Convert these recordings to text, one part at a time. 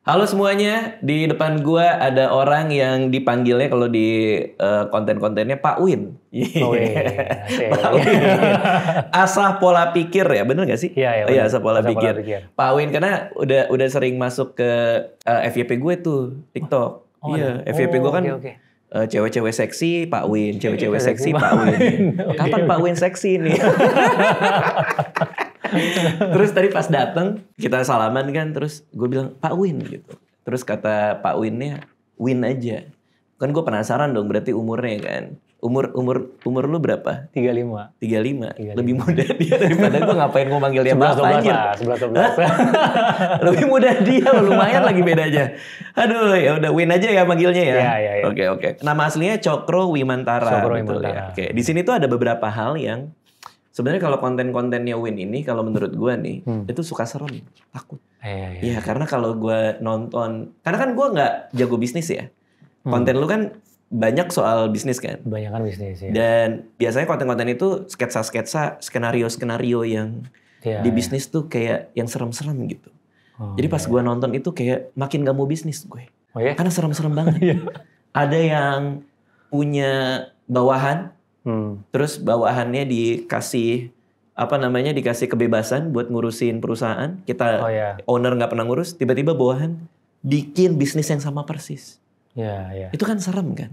Halo semuanya, di depan gua ada orang yang dipanggilnya kalau di konten-kontennya Pak Win. Oh Pak Win. Asah pola pikir ya, bener gak sih? Iya, Iya, bener. asah pola Asah pola pikir. pikir. Pak Win karena udah sering masuk ke FYP gue tuh, TikTok. Oh, iya, ada. FYP gue kan Oke. cewek-cewek seksi Pak Win, cewek-cewek seksi Pak Win. Kapan Pak Win seksi nih? Terus tadi pas dateng kita salaman kan, terus gue bilang Pak Win gitu. Terus kata Pak Winnya Win aja. Kan gue penasaran dong, berarti umurnya kan. Umur lu berapa? 35. 35. Lebih muda dia daripada gue, ngapain gue manggil dia Bapak 11-12 anjir. lah, 11-12. Lebih muda dia, lumayan lagi bedanya. Aduh, ya udah Win aja ya manggilnya ya. Iya. Oke. Nama aslinya Cokro Wimantara. Cokro betul ya. Wimantara. Oke. Di sini tuh ada beberapa hal yang sebenarnya kalau konten-kontennya Win ini, kalau menurut gue nih, itu suka serem, takut. Iya, karena kalau gue nonton, karena kan gue nggak jago bisnis ya. Konten lu kan banyak soal bisnis kan. Kebanyakan bisnis ya. Dan biasanya konten-konten itu sketsa-sketsa, skenario-skenario yang di bisnis tuh kayak yang serem-serem gitu. Jadi pas gue nonton itu kayak makin gak mau bisnis gue. Oh ya? Karena serem-serem banget. Ada yang punya bawahan, terus bawahannya dikasih dikasih kebebasan buat ngurusin perusahaan. Kita owner nggak pernah ngurus, tiba-tiba bawahan bikin bisnis yang sama persis. Iya. Itu kan serem kan?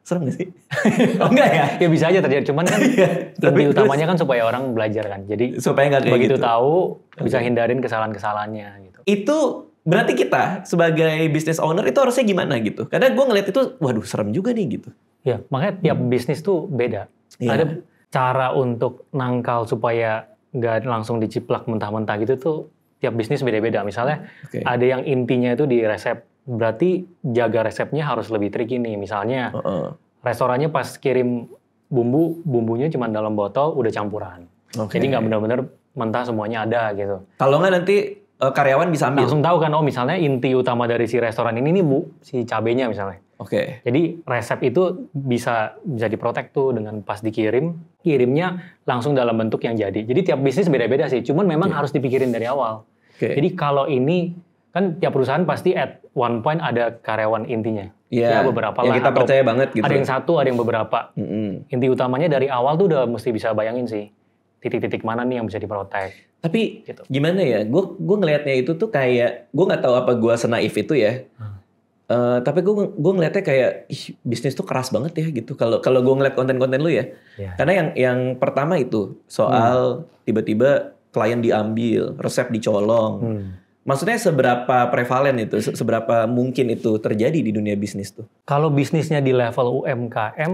Serem gak sih? Oh enggak ya? Ya bisa aja terjadi, cuman kan inti utamanya kan supaya orang belajar kan. Jadi supaya nggak kayak begitu gitu. Tahu bisa hindarin kesalahan-kesalahannya gitu. Itu berarti kita sebagai business owner itu harusnya gimana gitu? Karena gue ngeliat itu, waduh serem juga nih gitu. Ya, makanya tiap bisnis tuh beda. Ada cara untuk nangkal supaya nggak langsung diciplak mentah-mentah gitu tuh tiap bisnis beda-beda. Misalnya ada yang intinya itu di resep, berarti jaga resepnya harus lebih tricky nih. Misalnya restorannya pas kirim bumbunya cuma dalam botol udah campuran. Jadi nggak benar-benar mentah semuanya ada gitu. Kalau nggak nanti karyawan bisa ambil. Langsung tahu kan, oh misalnya inti utama dari si restoran ini nih Bu, si cabenya misalnya. Jadi resep itu bisa diprotek tuh dengan pas kirimnya langsung dalam bentuk yang jadi. Jadi tiap bisnis beda-beda sih, cuman memang harus dipikirin dari awal. Jadi kalau ini kan tiap perusahaan pasti at one point ada karyawan intinya. Ya beberapa lah. Yang kita percaya banget gitu. Ada yang satu, ada yang beberapa. Inti utamanya dari awal tuh udah mesti bisa bayangin sih titik-titik mana nih yang bisa diprotek. Tapi gimana ya? Gue ngelihatnya itu tuh kayak, gue nggak tahu apa gue senaif itu ya. Tapi gue ngeliatnya kayak bisnis tuh keras banget ya gitu. Kalau gue ngeliat konten-konten lu ya. Karena yang pertama itu soal tiba-tiba klien diambil, resep dicolong. Maksudnya seberapa prevalen itu, seberapa mungkin itu terjadi di dunia bisnis tuh? Kalau bisnisnya di level UMKM,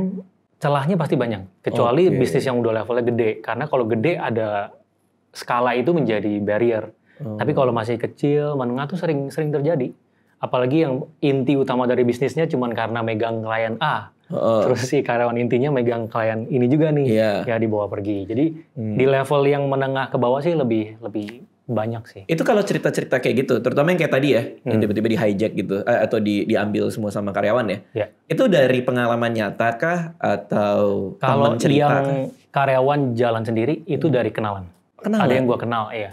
celahnya pasti banyak. Kecuali bisnis yang udah levelnya gede. Karena kalau gede ada skala itu menjadi barrier. Tapi kalau masih kecil, menengah tuh sering terjadi. Apalagi yang inti utama dari bisnisnya cuman karena megang klien A. Terus si karyawan intinya megang klien ini juga nih. Ya dibawa pergi. Jadi di level yang menengah ke bawah sih lebih banyak sih. Itu kalau cerita-cerita kayak gitu, terutama yang kayak tadi ya, yang tiba-tiba di hijack gitu, atau diambil semua sama karyawan ya. Itu dari pengalaman nyata kah atau kalau teman cerita yang karyawan jalan sendiri itu dari kenalan. Ada yang gua kenal, iya.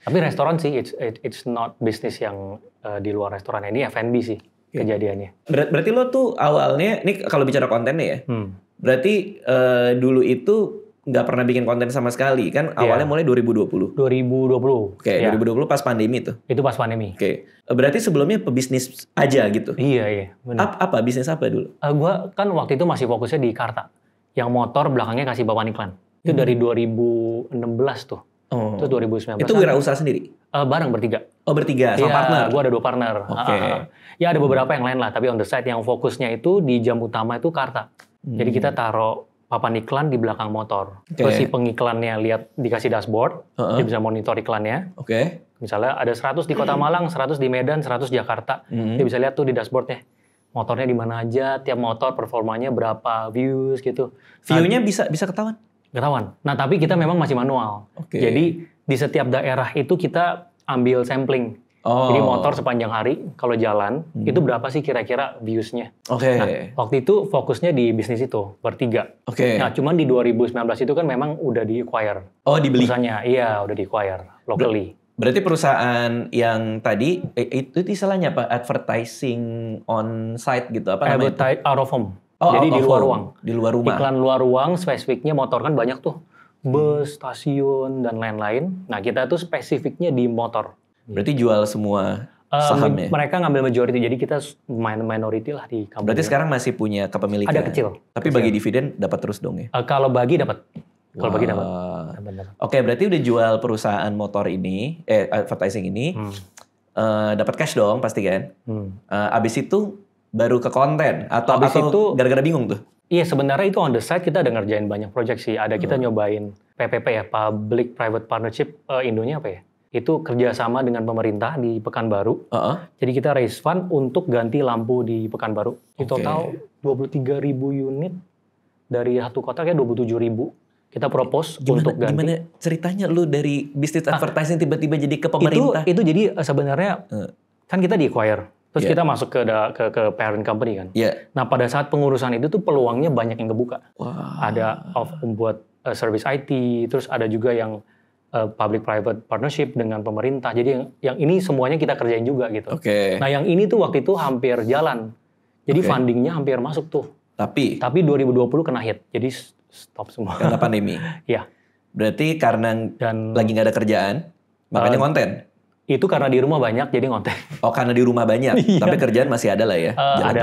Tapi restoran sih, it's not bisnis yang di luar restoran. Ini F&B sih kejadiannya. Berarti lo tuh awalnya, ini kalau bicara kontennya ya, berarti dulu itu nggak pernah bikin konten sama sekali kan? Awalnya mulai 2020. 2020. 2020 pas pandemi tuh. Itu pas pandemi. Berarti sebelumnya pebisnis aja gitu? Iya. Benar. Apa bisnis apa dulu? Gua kan waktu itu masih fokusnya di Karta. Yang motor belakangnya kasih papan iklan. Itu dari 2016 tuh. Itu 2019. Itu wirausaha sendiri? Bareng bertiga. Oh bertiga, sama partner? Gue ada 2 partner. Ya ada beberapa yang lain lah, tapi on the side yang fokusnya itu di jam utama itu Karta. Jadi kita taruh papan iklan di belakang motor. Terus si pengiklannya lihat dikasih dashboard, dia bisa monitor iklannya. Misalnya ada 100 di Kota Malang, 100 di Medan, 100 Jakarta. Dia bisa lihat tuh di dashboardnya. Motornya di mana aja, tiap motor performanya berapa views gitu. View-nya bisa ketahuan? Ketahuan. Nah tapi kita memang masih manual. Jadi di setiap daerah itu kita ambil sampling. Jadi motor sepanjang hari kalau jalan itu berapa sih kira-kira views-nya. Nah waktu itu fokusnya di bisnis itu bertiga. Nah cuman di 2019 itu kan memang udah di-acquire. Dibeli? Perusahaannya, iya udah di-acquire locally. Berarti perusahaan yang tadi itu istilahnya apa? Advertising on site gitu apa namanya? Advertise out of home. Oh, Jadi out di of luar home. ruang. Di luar rumah. Iklan luar ruang, spesifiknya motor kan banyak tuh. Bus, stasiun, dan lain-lain. Nah kita tuh spesifiknya di motor. Berarti jual semua sahamnya? Mereka ngambil majority, jadi kita minority lah di company. Berarti sekarang masih punya kepemilikan? Ada kecil. Tapi bagi dividen dapat terus dong ya? Kalau bagi dapat. Kalau bagi dapat. Oke, berarti udah jual perusahaan motor ini, advertising ini, dapat cash dong pasti kan? Abis itu baru ke konten atau itu gara-gara bingung tuh? Iya, sebenarnya itu on the side kita ada ngerjain banyak project sih. Ada kita nyobain PPP ya, Public Private Partnership, Indonya apa ya? Itu kerjasama dengan pemerintah di Pekanbaru. Jadi kita raise fund untuk ganti lampu di Pekanbaru. Di total 23.000 unit dari satu kota kayak 27.000. Kita propose untuk ganti. Gimana ceritanya lu dari bisnis advertising tiba-tiba jadi ke pemerintah? Itu jadi sebenarnya kan kita di acquire. Terus kita masuk ke parent company kan. Nah pada saat pengurusan itu tuh peluangnya banyak yang kebuka. Ada buat service IT, terus ada juga yang public-private partnership dengan pemerintah. Jadi yang ini semuanya kita kerjain juga gitu. Nah yang ini tuh waktu itu hampir jalan. Jadi fundingnya hampir masuk tuh. Tapi 2020 kena hit. Jadi stop semua. Karena pandemi? Iya. Berarti karena lagi nggak ada kerjaan, makanya konten? Itu karena di rumah banyak, jadi ngonten. Oh, karena di rumah banyak, tapi kerjaan masih ada lah ya? Ada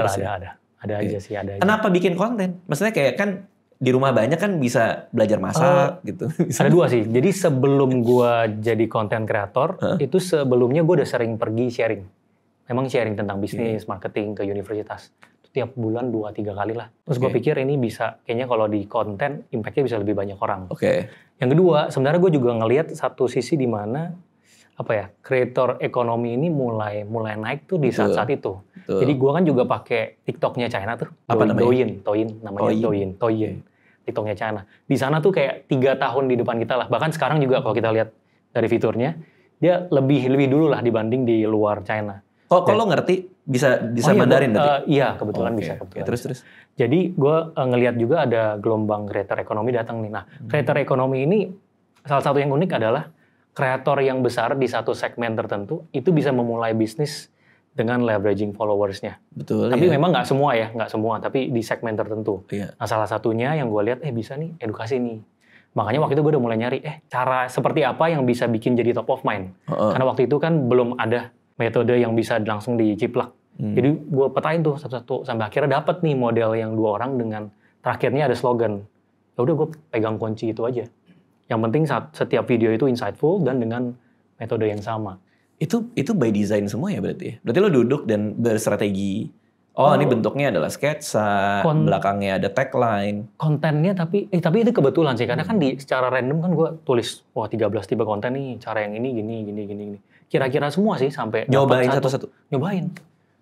aja sih, ada aja. Kenapa bikin konten? Maksudnya kayak kan di rumah banyak kan bisa belajar masak gitu. Ada dua sih. Jadi sebelum gue jadi content creator, itu sebelumnya gue udah sering pergi sharing. Memang sharing tentang bisnis, marketing ke universitas. Itu tiap bulan 2-3 kali lah. Terus gue pikir ini bisa, kayaknya kalau di konten, impact-nya bisa lebih banyak orang. Yang kedua, sebenarnya gue juga ngelihat satu sisi di mana kreator ekonomi ini mulai naik tuh di saat-saat itu. Jadi gue kan juga pakai TikToknya China tuh. Apa namanya? Douyin. TikToknya China. Di sana tuh kayak 3 tahun di depan kita lah. Bahkan sekarang juga kalau kita lihat dari fiturnya, dia lebih dulu lah dibanding di luar China. Kok lo ngerti bisa Mandarin tadi? Iya, kebetulan bisa. Terus. Jadi gue ngelihat juga ada gelombang kreator ekonomi datang nih. Nah, kreator ekonomi ini salah satu yang unik adalah kreator yang besar di satu segmen tertentu itu bisa memulai bisnis dengan leveraging followersnya. Betul. Tapi memang nggak semua, tapi di segmen tertentu. Iya. Nah salah satunya yang gue lihat, bisa nih edukasi nih. Makanya waktu itu gue udah mulai nyari, cara seperti apa yang bisa bikin jadi top of mind. Karena waktu itu kan belum ada metode yang bisa langsung diciplak. Jadi gue petain tuh satu-satu sampai akhirnya dapat nih model yang 2 orang dengan terakhirnya ada slogan. Ya udah gue pegang kunci itu aja. Yang penting setiap video itu insightful dan dengan metode yang sama. Itu by design semua ya berarti ya? Berarti lo duduk dan berstrategi. Ini bentuknya adalah sketsa, belakangnya ada tagline. Kontennya tapi itu kebetulan sih. Karena kan secara random kan gue tulis, 13 tipe konten nih, cara yang ini, gini. Kira-kira semua sih sampai nyobain satu-satu? Nyobain.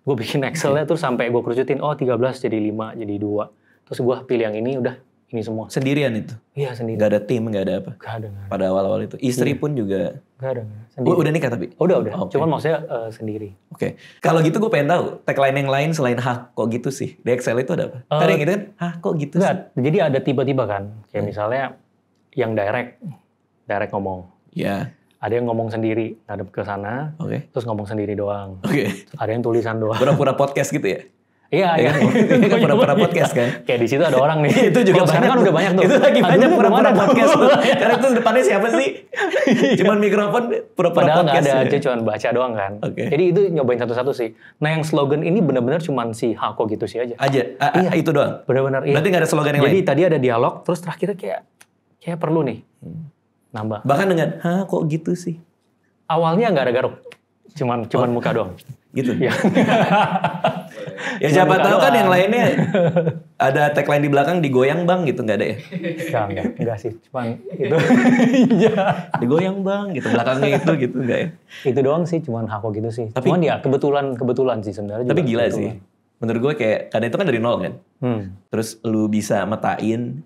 Gue bikin Excel-nya terus sampai gue kerucutin, 13 jadi 5, jadi 2. Terus gue pilih yang ini, udah. Ini semua. Sendirian itu? Iya, sendiri. Gak ada tim, gak ada apa? Gak ada. Pada awal-awal itu? Istri pun juga? Gak ada. Sendiri. Udah nikah tapi? Udah. Cuman maksudnya sendiri. Oke. Kalau gitu gue pengen tahu, tagline yang lain selain kok gitu sih? Di Excel itu ada apa? Tadi yang itu kan, kok gitu sih? Jadi ada tipe-tipe kan. Kayak misalnya yang direct ngomong. Iya. Ada yang ngomong sendiri, ngadep ke sana, terus ngomong sendiri doang. Ada yang tulisan doang. Pura-pura podcast gitu ya? Iya. Kan pura-pura podcast kan? Kayak di situ ada orang nih. Itu juga banyak kan udah banyak tuh. Itu lagi banyak pura-pura podcast tuh. Karena itu depannya siapa sih? Cuman mikrofon pura-pura padahal podcast. Padahal nggak ada, cuman baca doang kan. Jadi itu nyobain satu-satu sih. Nah yang slogan ini benar-benar cuman si kok gitu sih aja. Itu doang? Benar-benar iya. Berarti nggak ada slogan yang lain? Jadi tadi ada dialog, terus terakhirnya kayak perlu nih. Nambah. Bahkan dengan, kok gitu sih? Awalnya nggak ada garuk. Cuman muka doang. Gitu? Ya. Ya siapa tahu kan yang lainnya ada tagline di belakang digoyang bang gitu, nggak ada ya? Enggak sih, cuman itu. Digoyang bang gitu, belakangnya itu gitu, nggak ya? Itu doang sih, cuman kok gitu sih. Cuman ya kebetulan sih sebenarnya. Tapi gila sih, menurut gue kayak, karena itu kan dari nol kan? Terus lu bisa metain,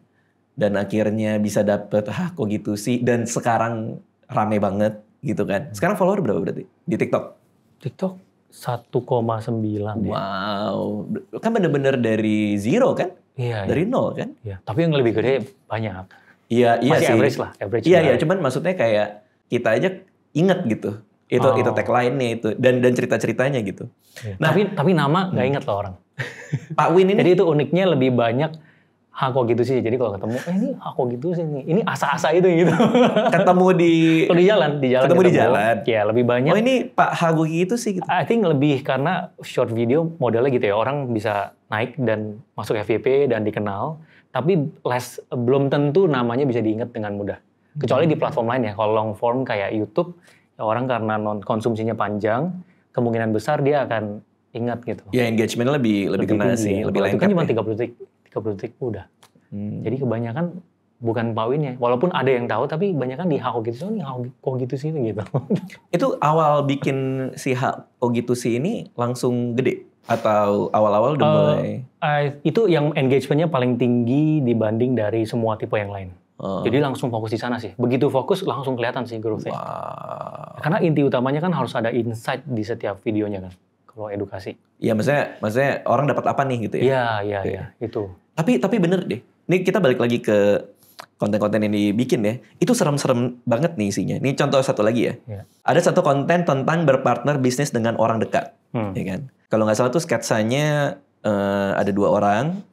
dan akhirnya bisa dapet kok gitu sih, dan sekarang rame banget gitu kan. Sekarang follower berapa berarti di TikTok? TikTok 1,9 ya. Wow, kan bener-bener dari zero kan? Iya. Dari nol kan? Iya. Tapi yang lebih gede banyak. Iya masih sih. Average lah. Iya, cuman maksudnya kayak kita aja inget gitu. Itu tagline-nya itu dan cerita-ceritanya gitu. Nah, tapi nama nggak ingat loh orang. Pak Win ini. Jadi itu uniknya lebih banyak kok gitu sih. Jadi kalau ketemu, ini kok gitu sih nih. Ini asa-asa itu gitu. Ketemu di jalan. Ketemu di jalan. Ya lebih banyak. Oh ini Pak Hago gitu sih. Gitu. I think lebih karena short video modelnya gitu ya. Orang bisa naik dan masuk FYP dan dikenal. Tapi belum tentu namanya bisa diingat dengan mudah. Kecuali di platform lain ya. Kalau long form kayak YouTube, ya orang karena konsumsinya panjang, kemungkinan besar dia akan ingat gitu. Ya engagement lebih kena tinggi, sih, ya. lebih lengkap. Itu kan cuma 30 detik udah. Jadi kebanyakan bukan Pak Win ya. Walaupun ada yang tahu, tapi kebanyakan di Hako gitu. Nih kok gitu sih gitu. Itu awal bikin si Hako gitu sih ini langsung gede? Atau awal-awal udah mulai? Itu yang engagementnya paling tinggi dibanding dari semua tipe yang lain. Jadi langsung fokus di sana sih. Begitu fokus langsung kelihatan sih growth-nya. Wow. Karena inti utamanya kan harus ada insight di setiap videonya kan. Kalau edukasi. Iya maksudnya orang dapat apa nih gitu ya? Iya itu. Tapi bener deh. Ini kita balik lagi ke konten-konten yang dibikin ya. Itu serem-serem banget nih isinya. Ini contoh satu lagi ya. Ada satu konten tentang berpartner bisnis dengan orang dekat. Ya kan? Kalau nggak salah tuh sketsanya ada 2 orang.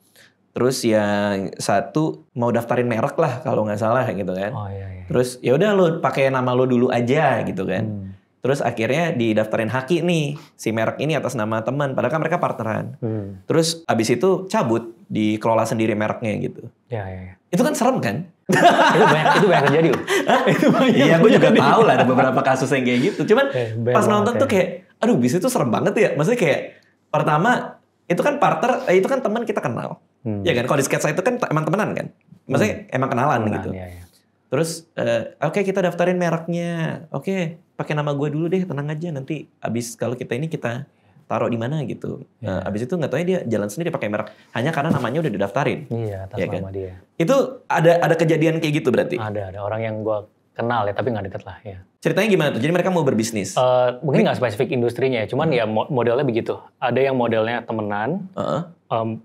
Terus yang satu mau daftarin merek lah kalau nggak salah gitu kan. Iya. Terus ya udah lo pakai nama lo dulu aja gitu kan. Terus akhirnya didaftarin Haki nih si merek ini atas nama teman. Padahal kan mereka partneran. Terus abis itu cabut dikelola sendiri mereknya gitu. Iya. Itu kan serem kan? itu banyak terjadi loh. Iya gue juga tahu lah ada beberapa kasus yang kayak gitu. Cuman pas nonton tuh kayak, aduh bisnis itu serem banget ya. Maksudnya kayak pertama itu kan partner, itu kan teman kita kenal. Ya kan, kalau di sketsa itu kan emang temenan kan. Maksudnya emang kenalan gitu. Iya. Terus, oke, kita daftarin mereknya. Oke, pakai nama gue dulu deh, tenang aja. Nanti abis kalau kita taruh di mana gitu. Abis itu nggak taunya dia jalan sendiri pakai merek. Hanya karena namanya udah didaftarin. Iya, atas nama dia. Itu ada kejadian kayak gitu berarti? Ada orang yang gue kenal ya, tapi nggak deket lah ya. Ceritanya gimana tuh? Jadi mereka mau berbisnis? Mungkin nggak spesifik industrinya ya, cuman ya modelnya begitu. Ada yang modelnya temenan,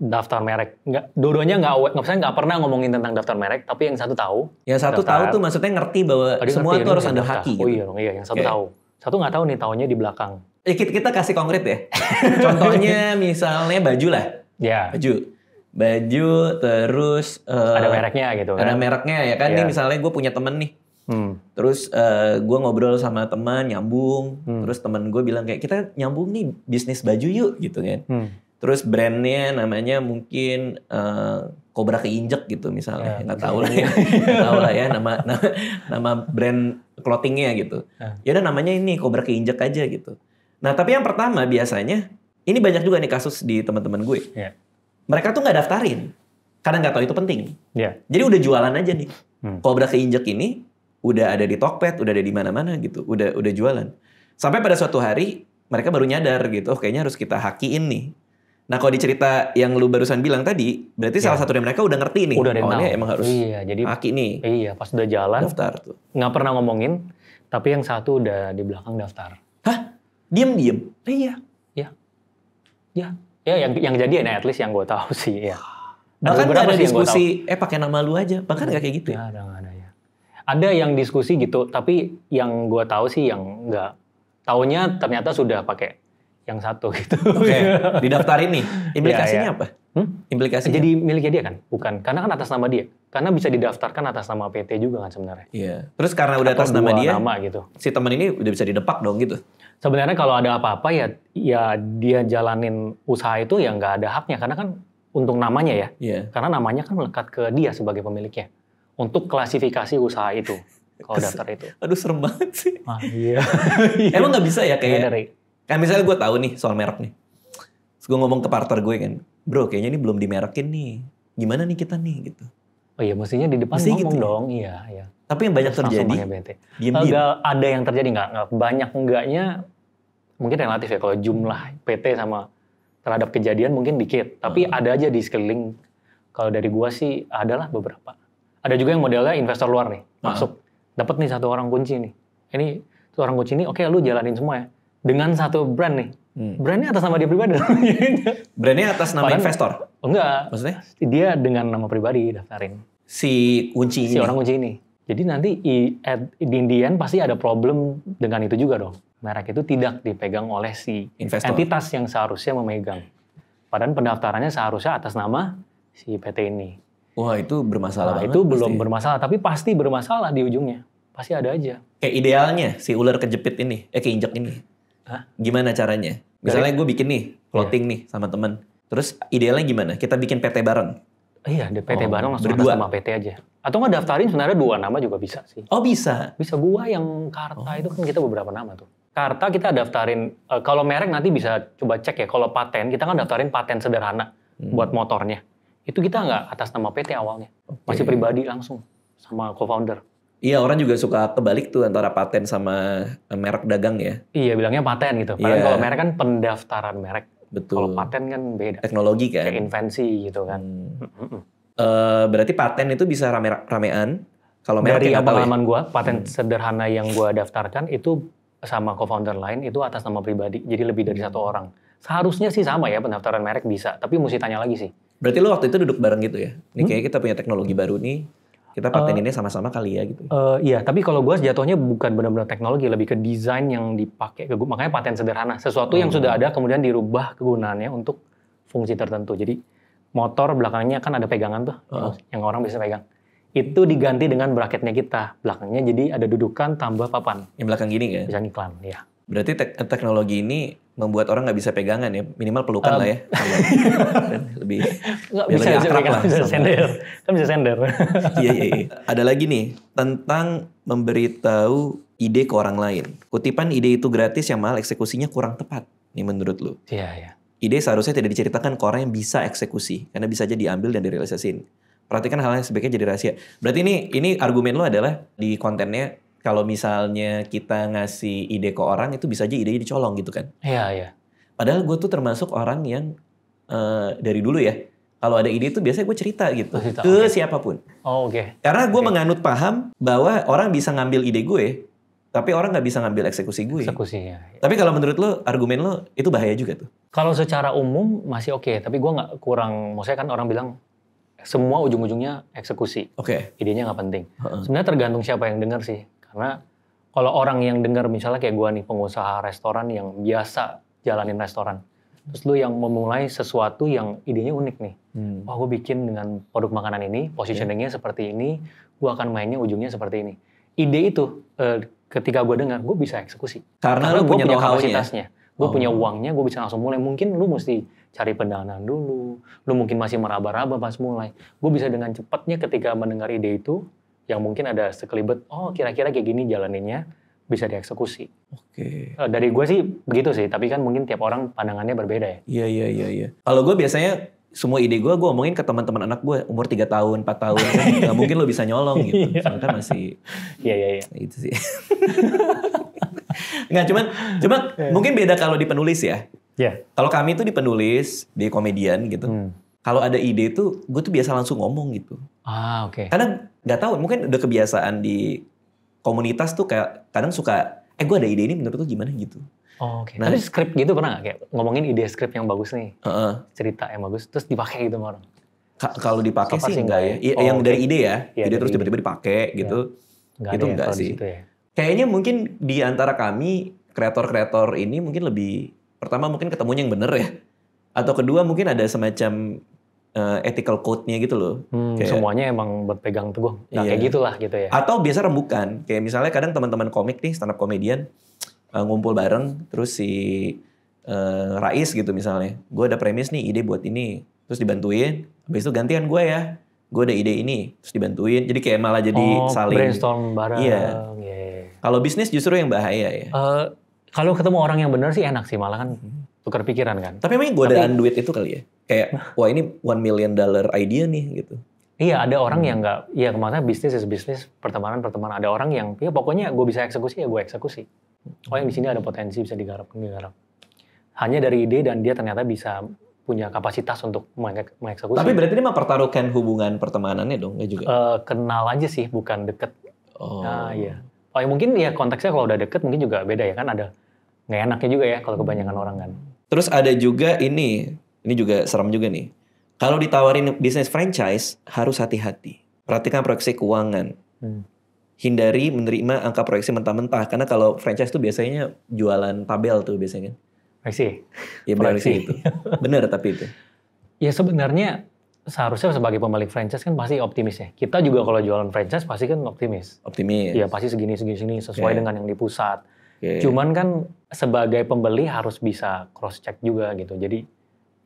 daftar merek. Dua-duanya nggak pernah ngomongin tentang daftar merek, tapi yang satu tahu. Yang satu tahu tuh maksudnya ngerti bahwa semua itu harus under Haki. Oh iya, yang satu tahu. Satu nggak tahu nih, taunya di belakang. Kita kasih konkret ya. Contohnya misalnya baju lah. Ya. Baju terus ada mereknya gitu kan. Ada mereknya ya kan. Nih misalnya gue punya temen nih. Terus gue ngobrol sama teman nyambung. Terus temen gue bilang kayak kita nyambung nih bisnis baju yuk gitu kan. Terus brandnya namanya mungkin Cobra Keinjek gitu misalnya. Nggak tahu lah ya nama brand clothingnya gitu. Ya udah namanya ini Cobra Keinjek aja gitu. Nah tapi yang pertama biasanya ini banyak juga nih kasus di teman-teman gue. Mereka tuh nggak daftarin karena nggak tahu itu penting. Jadi udah jualan aja nih. Cobra Keinjek ini udah ada di Tokped, udah ada di mana-mana gitu, udah jualan. Sampai pada suatu hari mereka baru nyadar gitu, oh kayaknya harus kita hakiin nih. Nah kalau di cerita yang lu barusan bilang tadi, berarti salah satu dari mereka udah ngerti nih. Udah ini emang harus jadi haki nih. Iya, pas udah jalan daftar tuh. Nggak pernah ngomongin, tapi yang satu udah di belakang daftar. Hah? Diem? Iya. Ya yang kejadian at least yang gue tahu sih ya. Bahkan nggak ada diskusi, pakai nama lu aja. Bahkan nggak kayak gitu ya? Nggak ada ya. Ada yang diskusi gitu, tapi yang gue tahu sih yang nggak. Taunya ternyata sudah pakai yang satu gitu. Oke, didaftarin nih. Implikasinya apa? Implikasinya? Jadi miliknya dia kan? Bukan, karena kan atas nama dia. Karena bisa didaftarkan atas nama PT juga kan sebenarnya. Iya. Terus karena udah atas nama dia, gitu. Si teman ini udah bisa didepak dong gitu? Sebenarnya kalau ada apa-apa ya dia jalanin usaha itu ya nggak ada haknya. Karena kan untung namanya ya. Karena namanya kan melekat ke dia sebagai pemiliknya. Untuk klasifikasi usaha itu. Kalau daftar itu. Aduh serem banget sih. Iya. Emang nggak bisa ya kayak... Kan misalnya gue tahu nih soal merek nih. Terus gue ngomong ke partner gue kan. Bro kayaknya ini belum dimerekin nih. Gimana nih kita nih gitu. Oh iya mestinya di depan ngomong gitu, dong. Iya. Tapi yang banyak terjadi. Diam-diam. Ada yang terjadi nggak? Banyak enggaknya. Mungkin relatif ya. Kalau jumlah PT sama terhadap kejadian mungkin dikit. Tapi ada aja di sekeliling. Kalau dari gue sih adalah beberapa. Ada juga yang modelnya investor luar nih. Masuk. Dapat nih satu orang kunci nih. Ini satu orang kunci ini oke lu jalanin semua ya. Dengan satu brand nih. Brandnya atas nama dia pribadi. Brandnya atas nama investor? Enggak. Maksudnya? Dia dengan nama pribadi daftarin. Si kunci ini? Si orang kunci ini. Jadi nanti di Indian pasti ada problem dengan itu juga dong. merek itu tidak dipegang oleh si Investor. entitas yang seharusnya memegang. Padahal pendaftarannya seharusnya atas nama si PT ini. Wah itu bermasalah banget. Itu belum bermasalah, tapi pasti bermasalah di ujungnya. Pasti ada aja. Kayak idealnya si ular kejepit ini, keinjek ini. Hah? Gimana caranya? Misalnya gue bikin nih, clothing nih sama temen. Terus idealnya gimana? Kita bikin PT bareng. Iya, PT bareng langsung berdua. atas nama PT aja. Atau nggak daftarin sebenarnya 2 nama juga bisa sih. Oh bisa? Bisa. Gua yang Karta itu kan kita beberapa nama tuh. Karta kita daftarin, kalau merek nanti bisa coba cek ya. Kalau paten, kita kan daftarin paten sederhana buat motornya. Itu kita nggak atas nama PT awalnya. Masih pribadi langsung sama co-founder. Iya, orang juga suka kebalik tuh antara paten sama merek dagang ya. Iya, bilangnya paten gitu. Padahal kalau merek kan pendaftaran merek. Betul. Kalau paten kan beda. Teknologi kan. Kayak invensi gitu kan. Berarti paten itu bisa rame-ramean. Kalau merek dari yang pengalaman gue, paten sederhana yang gue daftarkan itu sama co-founder lain itu atas nama pribadi. Jadi lebih dari 1 orang. Seharusnya sih sama ya pendaftaran merek bisa. Tapi mesti tanya lagi sih. Berarti lo waktu itu duduk bareng gitu ya? Ini kayaknya kita punya teknologi baru nih. Kita pateninnya sama-sama kali ya gitu. Iya, tapi kalau gue jatuhnya bukan benar-benar teknologi, lebih ke desain yang dipakai. Makanya paten sederhana. Sesuatu yang sudah ada kemudian dirubah kegunaannya untuk fungsi tertentu. Jadi motor belakangnya kan ada pegangan tuh, yang orang bisa pegang. Itu diganti dengan bracketnya kita. Belakangnya jadi ada dudukan tambah papan. Yang belakang gini kan? Bisa ngiklan, ya. Berarti teknologi ini membuat orang nggak bisa pegangan ya, minimal pelukan lah ya. Lebih nggak bisa akrab lah. Bisa sender, kan bisa sender. Iya. Ada lagi nih tentang memberitahu ide ke orang lain. Kutipan ide itu gratis yang mahal eksekusinya kurang tepat. Nih menurut lu? Iya. Ide seharusnya tidak diceritakan ke orang yang bisa eksekusi karena bisa aja diambil dan direalisasiin. Perhatikan hal yang sebaiknya jadi rahasia. Berarti ini argumen lu adalah di kontennya. Kalau misalnya kita ngasih ide ke orang, itu bisa aja idenya dicolong gitu kan. Iya. Padahal gue tuh termasuk orang yang dari dulu ya, kalau ada ide itu biasanya gue cerita gitu. Ke siapapun. Oh oke. Karena gue menganut paham bahwa orang bisa ngambil ide gue, tapi orang nggak bisa ngambil eksekusi gue. Eksekusi, ya. Tapi kalau menurut lo, argumen lo itu bahaya juga tuh. Kalau secara umum masih oke, tapi gue nggak kurang, maksudnya kan orang bilang, semua ujung-ujungnya eksekusi. Oke. Idenya nggak penting. Sebenarnya tergantung siapa yang dengar sih. Karena kalau orang yang dengar misalnya kayak gue nih pengusaha restoran yang biasa jalanin restoran. Terus lu yang memulai sesuatu yang idenya unik nih. Wah gue bikin dengan produk makanan ini, positioningnya seperti ini, gue akan mainnya ujungnya seperti ini. Ide itu ketika gue dengar, gue bisa eksekusi. Karena lu punya kapasitasnya. Gue punya uangnya, gue bisa langsung mulai. Mungkin lu mesti cari pendanaan dulu. Lu mungkin masih meraba-raba pas mulai. Gue bisa dengan cepatnya ketika mendengar ide itu, yang mungkin ada sekelibet, oh kira-kira kayak gini jalaninnya, bisa dieksekusi. Oke. Dari gue sih begitu sih, tapi kan mungkin tiap orang pandangannya berbeda ya. Iya. Kalau gue biasanya semua ide gue omongin ke teman-teman anak gue umur 3 tahun, 4 tahun. Nggak mungkin lo bisa nyolong gitu. Soalnya kan masih... Iya. Itu sih. Nggak, cuma mungkin beda kalau di penulis ya. Iya. Kalau kami tuh di penulis, di komedian gitu. Kalau ada ide tuh, gue tuh biasa langsung ngomong gitu. Ah, oke. Karena nggak tahu, mungkin udah kebiasaan di komunitas tuh kayak kadang suka, gue ada ide ini menurut lu gimana gitu. Oh, oke. Nah, tapi skrip gitu pernah nggak? Kayak ngomongin ide skrip yang bagus nih, cerita yang bagus, terus dipakai gitu sama orang? Kalau dipakai sih enggak ya. Yang dari ide ya, ide terus tiba-tiba dipakai gitu. Itu enggak sih. Ya. Kayaknya mungkin di antara kami, kreator-kreator ini mungkin lebih, pertama mungkin ketemunya yang bener ya. Atau kedua mungkin ada semacam ethical code-nya gitu loh. Kayak, semuanya emang berpegang teguh. Nah, kayak gitulah gitu ya. Atau biasa rembukan. Kayak misalnya kadang teman-teman komik nih, stand up comedian, ngumpul bareng, terus si Rais gitu misalnya. Gue ada premis nih, ide buat ini. Terus dibantuin, habis itu gantian gue ya. Gue ada ide ini, terus dibantuin. Jadi kayak malah jadi saling... brainstorm bareng. Iya. Kalau bisnis justru yang bahaya ya. Kalau ketemu orang yang benar sih enak sih, malah kan tukar pikiran kan. Tapi emang godaan duit itu kali ya? Kayak, wah ini $1 million idea nih gitu. Iya, ada orang yang nggak, ya kemarin bisnis is bisnis, pertemanan. Ada orang yang, ya pokoknya gue bisa eksekusi, ya gue eksekusi. Oh yang di sini ada potensi, bisa digarap. Hanya dari ide dan dia ternyata bisa punya kapasitas untuk mengeksekusi. Tapi berarti dia mempertaruhkan hubungan pertemanannya dong, ya juga? Kenal aja sih, bukan deket. Oh. Nah, iya. Oh ya mungkin ya konteksnya kalau udah deket mungkin juga beda ya kan, ada nggak enaknya juga ya kalau kebanyakan orang kan. Terus ada juga ini juga serem juga nih. Kalau ditawarin bisnis franchise, harus hati-hati. Perhatikan proyeksi keuangan. hindari menerima angka proyeksi mentah-mentah. Karena kalau franchise tuh biasanya jualan tabel tuh biasanya kan. Proyeksi. Ya proyeksi itu. Bener tapi itu. Ya sebenarnya seharusnya sebagai pemilik franchise kan pasti optimis ya. Kita juga kalau jualan franchise pasti kan optimis. Optimis. Iya pasti segini sesuai dengan yang di pusat. Cuman kan sebagai pembeli harus bisa cross check juga gitu. Jadi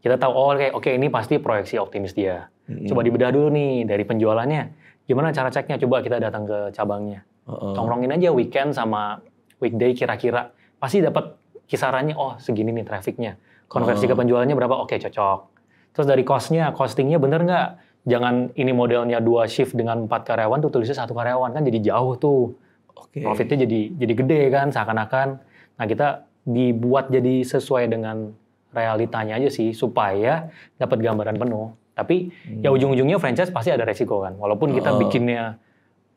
kita tahu oke ini pasti proyeksi optimis dia. Coba dibedah dulu nih dari penjualannya. Gimana cara ceknya? Coba kita datang ke cabangnya. Tongkrongin aja weekend sama weekday kira-kira. Pasti dapat kisarannya, segini nih trafficnya. Konversi ke penjualannya berapa? Oke, cocok. Terus dari costingnya bener nggak? Jangan ini modelnya 2 shift dengan 4 karyawan tuh tulisnya 1 karyawan. Kan jadi jauh tuh. Profitnya jadi gede kan seakan-akan. Nah kita dibuat jadi sesuai dengan realitanya aja sih. Supaya dapat gambaran penuh. Tapi ya ujung-ujungnya franchise pasti ada resiko kan. Walaupun kita bikinnya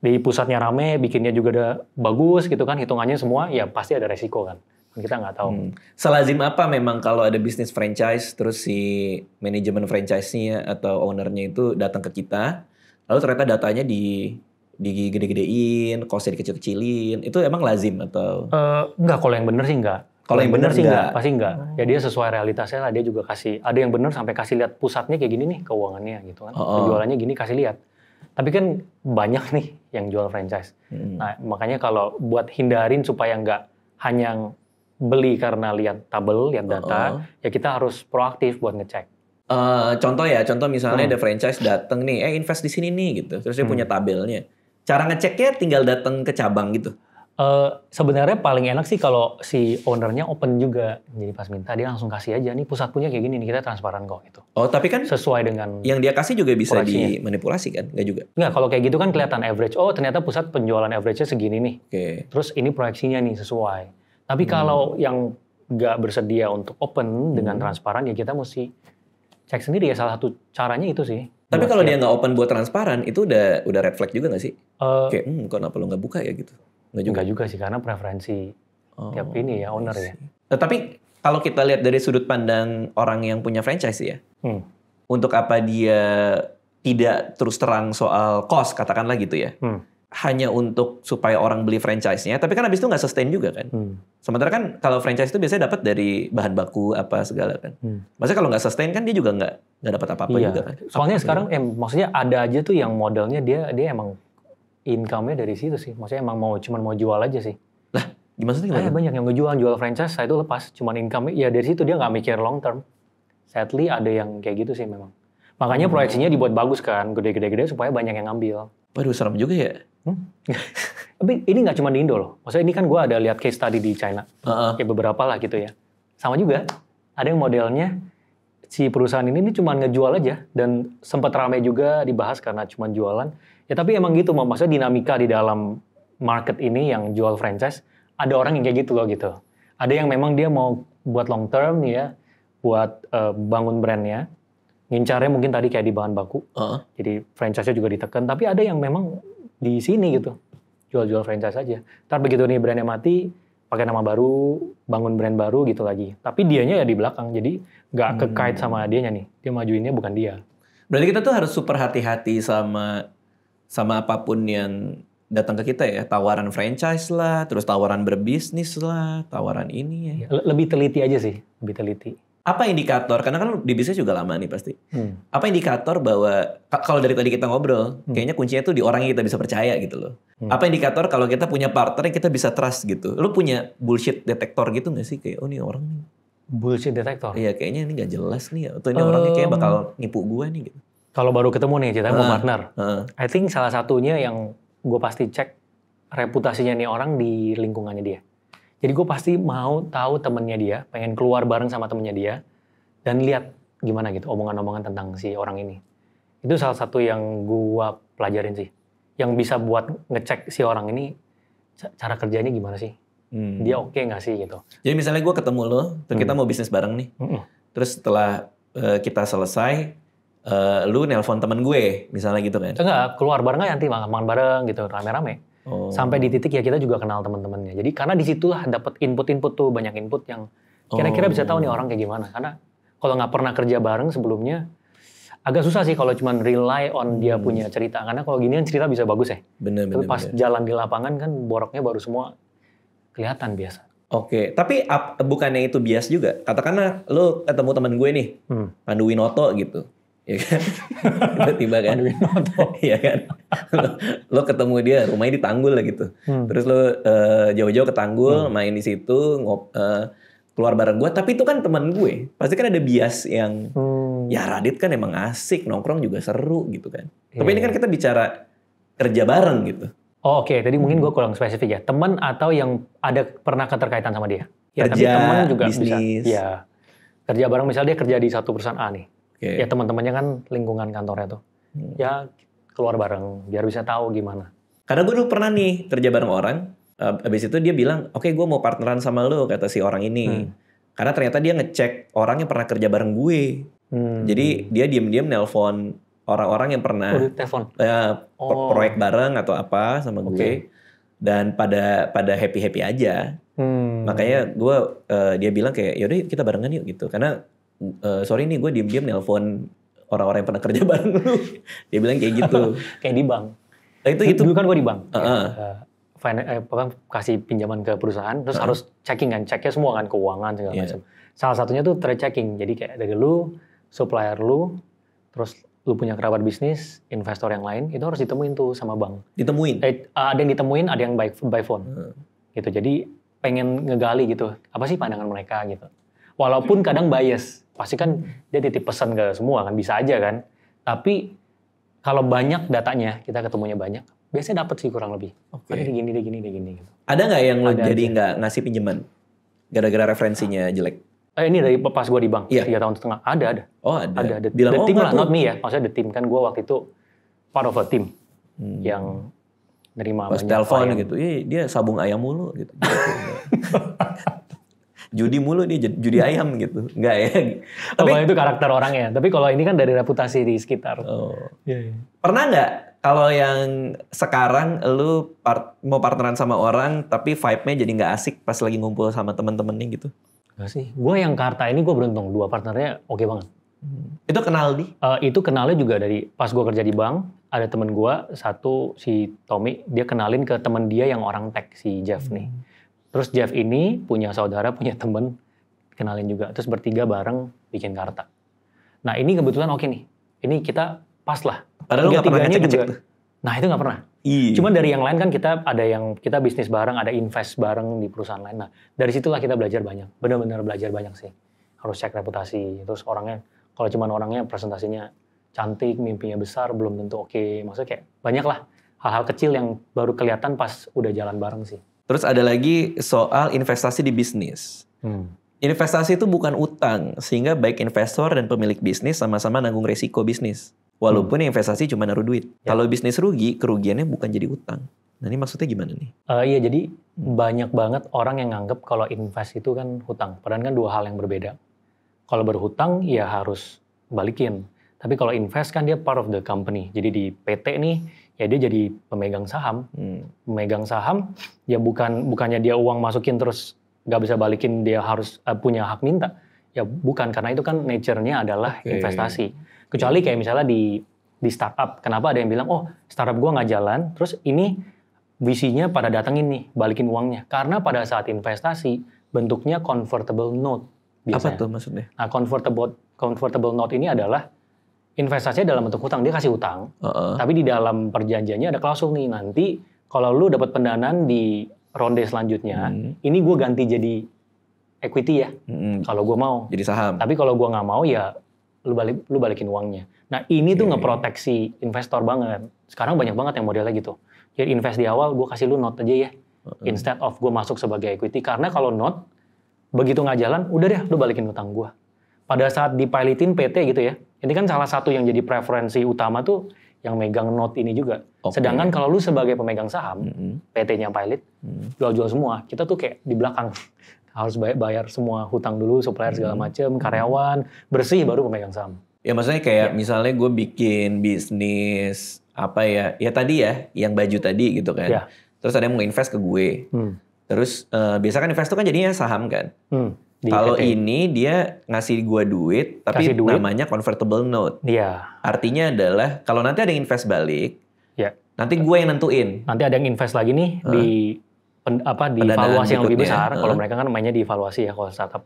di pusatnya rame, bikinnya juga ada bagus gitu kan, hitungannya semua ya pasti ada resiko kan. Kita nggak tahu. Selazim apa memang kalau ada bisnis franchise, terus si manajemen franchise-nya atau owner-nya itu datang ke kita, lalu ternyata datanya digede-gedein, cost-nya dikecil-kecilin, itu emang lazim atau? Enggak, kalau yang bener sih enggak. Kalau yang bener sih enggak, pasti enggak. Ya dia sesuai realitasnya lah, dia juga kasih, ada yang bener sampai kasih lihat pusatnya kayak gini nih, keuangannya gitu kan. Penjualannya gini kasih lihat. Tapi kan banyak nih yang jual franchise. Nah makanya kalau buat hindarin supaya enggak hanya beli karena lihat tabel, lihat data, ya kita harus proaktif buat ngecek. Contoh misalnya ada franchise datang nih, invest di sini nih gitu, terus dia punya tabelnya. Cara ngeceknya tinggal datang ke cabang gitu. Sebenarnya paling enak sih kalau si ownernya open juga. Jadi pas minta dia langsung kasih aja, nih pusat punya kayak gini nih, kita transparan kok gitu. Tapi kan sesuai dengan yang dia kasih juga bisa dimanipulasi kan? Nggak juga? Nggak, kalau kayak gitu kan kelihatan average. Ternyata pusat penjualan average-nya segini nih. Terus ini proyeksinya nih sesuai. Tapi kalau yang nggak bersedia untuk open dengan transparan, ya kita mesti cek sendiri ya. Salah satu caranya itu sih. Tapi kalau dia nggak open buat transparan, itu udah red flag juga nggak sih? Kenapa lo nggak buka ya gitu? Enggak juga sih, karena preferensi tiap ini ya, owner ya. Tapi kalau kita lihat dari sudut pandang orang yang punya franchise ya, untuk apa dia tidak terus terang soal cost, katakanlah gitu ya. Hanya untuk supaya orang beli franchise-nya, tapi kan habis itu nggak sustain juga kan. Sementara kan kalau franchise itu biasanya dapat dari bahan baku apa segala kan. Maksudnya kalau nggak sustain kan dia juga nggak dapat apa-apa juga kan. Soalnya sekarang maksudnya ada aja tuh yang modelnya dia emang income-nya dari situ sih. Maksudnya emang cuman mau jual aja sih. Lah, gimana? Banyak yang jual franchise, saya itu lepas. Cuman income-nya, ya dari situ dia nggak mikir long term. Sadly ada yang kayak gitu sih memang. Makanya proyeksinya dibuat bagus kan, gede-gede supaya banyak yang ngambil. Waduh, serem juga ya. Tapi ini nggak cuma di Indo loh. Maksudnya ini kan gue ada lihat case study di China. Kayak beberapa lah gitu ya. Sama juga, ada yang modelnya, si perusahaan ini cuma ngejual aja. Dan sempat ramai juga dibahas karena cuma jualan. Ya tapi emang gitu, maksudnya dinamika di dalam market ini yang jual franchise, ada orang yang kayak gitu loh gitu. Ada yang memang dia mau buat long term ya, buat bangun brandnya, ngincarnya mungkin tadi kayak di bahan baku, jadi franchise-nya juga ditekan. Tapi ada yang memang di sini gitu, jual-jual franchise aja. Ntar begitu nih brandnya mati, pakai nama baru, bangun brand baru gitu lagi. Tapi dianya ya di belakang, jadi nggak kekait sama dianya nih. Dia majuinnya bukan dia. Berarti kita tuh harus super hati-hati sama apapun yang datang ke kita ya, tawaran franchise lah, terus tawaran berbisnis lah, tawaran ini ya. Lebih teliti aja sih, lebih teliti. Apa indikator, karena kan di bisnis juga lama nih pasti. Apa indikator bahwa, kalau dari tadi kita ngobrol, kayaknya kuncinya tuh di orang yang kita bisa percaya gitu loh. Apa indikator kalau kita punya partner yang kita bisa trust gitu. Lu punya bullshit detektor gitu gak sih? Kayak, nih orang nih. Bullshit detektor? Iya, kayaknya ini gak jelas nih. Atau ini orangnya kayaknya bakal nipu gue nih gitu. Kalau baru ketemu nih, ceritanya mau partner. I think salah satunya yang gue pasti cek reputasinya nih orang di lingkungannya dia. Jadi gue pasti mau tahu temennya dia, pengen keluar bareng sama temennya dia, dan lihat gimana gitu omongan-omongan tentang si orang ini. Itu salah satu yang gue pelajarin sih. Yang bisa buat ngecek si orang ini, cara kerjanya gimana sih? Dia oke nggak sih gitu. Jadi misalnya gue ketemu lo, terus kita mau bisnis bareng nih. Terus setelah kita selesai, lu nelpon temen gue, misalnya gitu kan? Enggak, keluar bareng aja nanti makan bareng gitu, rame-rame. Sampai di titik ya kita juga kenal teman-temannya. Jadi karena disitulah dapat input-input tuh, banyak input yang kira-kira bisa tahu nih orang kayak gimana. Karena kalau nggak pernah kerja bareng sebelumnya, agak susah sih kalau cuma rely on dia punya cerita. Karena kalau gini kan cerita bisa bagus ya. Bener. Tapi pas jalan di lapangan kan boroknya baru semua kelihatan biasa. Oke, tapi bukannya itu bias juga? Katakanlah lo ketemu teman gue nih, Pandu Winoto gitu. Ya kan? Tiba-tiba kan. Pandu Winoto. Iya kan. Lo ketemu dia, rumahnya di Tanggul lah gitu. Terus lo jauh-jauh ke Tanggul, main di situ, keluar bareng gue. Tapi itu kan teman gue. Pasti kan ada bias yang, ya Radit kan emang asik, nongkrong juga seru gitu kan. Tapi ini kan kita bicara kerja bareng gitu. Oh oke, tadi mungkin gue kurang spesifik ya. Teman atau yang ada pernah keterkaitan sama dia? Ya, kerja, tapi teman juga bisnis. Bisa. Ya, kerja bareng misalnya dia kerja di satu perusahaan A nih. Okay. Ya teman-temannya kan lingkungan kantornya tuh. Ya keluar bareng biar bisa tahu gimana. Karena gue dulu pernah nih kerja bareng orang. Abis itu dia bilang, oke, gue mau partneran sama lo, kata si orang ini. Karena ternyata dia ngecek orang yang pernah kerja bareng gue. Jadi dia diam-diam nelpon orang-orang yang pernah proyek bareng atau apa sama gue, dan pada happy aja. Makanya gue dia bilang kayak yaudah kita barengan yuk gitu. Karena sorry nih gue diam-diam nelpon orang-orang yang pernah kerja bareng lu. Dia bilang kayak gitu. Kayak di bank. Itu dulu kan gue di bank. Kasih pinjaman ke perusahaan, terus harus checking kan, ceknya semua kan, keuangan segala macam. Salah satunya tuh trade checking. Jadi kayak dari lu, supplier lu, terus lu punya kerabat bisnis, investor yang lain, itu harus ditemuin tuh sama bank. Ditemuin? Ada yang ditemuin, ada yang by phone. Gitu. Jadi pengen ngegali gitu, apa sih pandangan mereka gitu. Walaupun kadang bias, pasti kan dia titip pesan ke semua kan, bisa aja kan. Tapi kalau banyak datanya, kita ketemunya banyak, biasanya dapat sih kurang lebih. Ada gini. Gitu. Ada nggak yang lo jadi nggak ngasih pinjaman? Gara-gara referensinya jelek? Ini dari pas gue di bank, 3 tahun setengah. Ada. Oh ada. The team lah, not me ya. Maksudnya the team. Kan gue waktu itu part of a team yang nerima pas banyak telepon klien. gitu, dia sabung ayam mulu gitu. Judi mulu dia, judi ayam gitu. Enggak ya. Tapi itu karakter orangnya. Tapi kalau ini kan dari reputasi di sekitar. Pernah nggak kalau yang sekarang lu mau partneran sama orang tapi vibe-nya jadi nggak asik pas lagi ngumpul sama temen-temennya gitu? Gak sih. Gue yang Karta ini gue beruntung. 2 partnernya oke banget. Itu kenal di? Itu kenalnya juga dari pas gue kerja di bank. Ada temen gue, satu si Tommy. Dia kenalin ke temen dia yang orang tech, si Jeff nih. Terus Jeff ini punya saudara, punya temen. Kenalin juga. Terus bertiga bareng bikin Karta. Nah ini kebetulan oke nih. Ini kita pas lah. Padahal lu gak pernah ngecek-ngecek tuh? Nah itu gak pernah. Cuman dari yang lain kan kita ada yang kita bisnis bareng, ada invest bareng di perusahaan lain. Nah dari situlah kita belajar banyak, benar-benar belajar banyak sih. Harus cek reputasi, terus orangnya, kalau cuman orangnya presentasinya cantik, mimpinya besar, belum tentu oke. Maksudnya kayak banyak lah hal-hal kecil yang baru kelihatan pas udah jalan bareng sih. Terus ada lagi soal investasi di bisnis. Investasi itu bukan utang, sehingga baik investor dan pemilik bisnis sama-sama nanggung resiko bisnis. Walaupun investasi cuma naruh duit. Kalau bisnis rugi, kerugiannya bukan jadi utang. Nah ini maksudnya gimana nih? Iya, jadi banyak banget orang yang nganggep kalau invest itu kan hutang. Padahal kan 2 hal yang berbeda. Kalau berhutang, ya harus balikin. Tapi kalau invest kan dia part of the company. Jadi di PT nih, ya dia jadi pemegang saham. Pemegang saham, ya bukannya dia uang masukin terus nggak bisa balikin, dia harus punya hak minta. Ya bukan, karena itu kan nature-nya adalah investasi. Kecuali kayak misalnya di startup, kenapa ada yang bilang, oh startup gua nggak jalan, terus ini VC-nya pada datengin nih, balikin uangnya. Karena pada saat investasi, bentuknya convertible note biasanya. Apa tuh maksudnya? Nah convertible note ini adalah investasinya dalam bentuk hutang, dia kasih hutang, tapi di dalam perjanjiannya ada klausul nih, nanti kalau lu dapat pendanaan di ronde selanjutnya, ini gue ganti jadi equity ya, kalau gue mau. Jadi saham. Tapi kalau gue nggak mau ya lu balikin uangnya. Nah ini tuh ngeproteksi investor banget. Sekarang banyak banget yang modelnya gitu. Jadi invest di awal gue kasih lu note aja ya, instead of gue masuk sebagai equity. Karena kalau note begitu nggak jalan, udah deh lu balikin utang gue. Pada saat dipilotin PT gitu ya, ini kan salah satu yang jadi preferensi utama tuh yang megang note ini juga. Sedangkan kalau lu sebagai pemegang saham, PT-nya pilot, jual-jual semua, kita tuh kayak di belakang. Harus bayar semua hutang dulu, supplier segala macam, karyawan, bersih baru pemegang saham. Ya maksudnya kayak misalnya gue bikin bisnis apa ya tadi ya, yang baju tadi gitu kan. Terus ada yang mau invest ke gue. Terus biasa kan investor kan jadinya saham kan. Kalau PT. ini dia ngasih gua duit, tapi Kasih duit. namanya convertible note. Iya. Artinya adalah kalau nanti ada yang invest balik, Ya. nanti gue yang nentuin. Nanti ada yang invest lagi nih di Pendanaan valuasi yang lebih berikutnya. besar. Kalau mereka kan mainnya di valuasi ya kalau startup.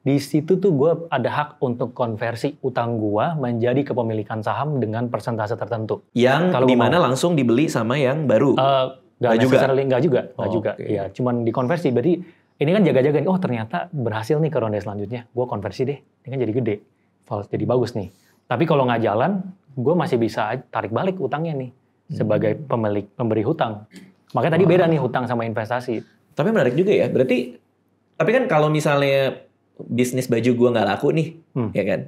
Di situ tuh gue ada hak untuk konversi utang gue menjadi kepemilikan saham dengan persentase tertentu. Yang Kalau di gua mana langsung dibeli sama yang baru. Nggak juga? Nggak juga. Oke. Ya, cuman dikonversi. Berarti ini kan jaga-jaga nih, oh ternyata berhasil nih ke ronde selanjutnya. Gue konversi deh, ini kan jadi gede. Jadi bagus nih. Tapi kalau nggak jalan, gue masih bisa tarik balik utangnya nih. Sebagai pemberi hutang. Makanya tadi beda nih hutang sama investasi. Tapi menarik juga ya. Berarti, tapi kan kalau misalnya bisnis baju gue nggak laku nih, ya kan?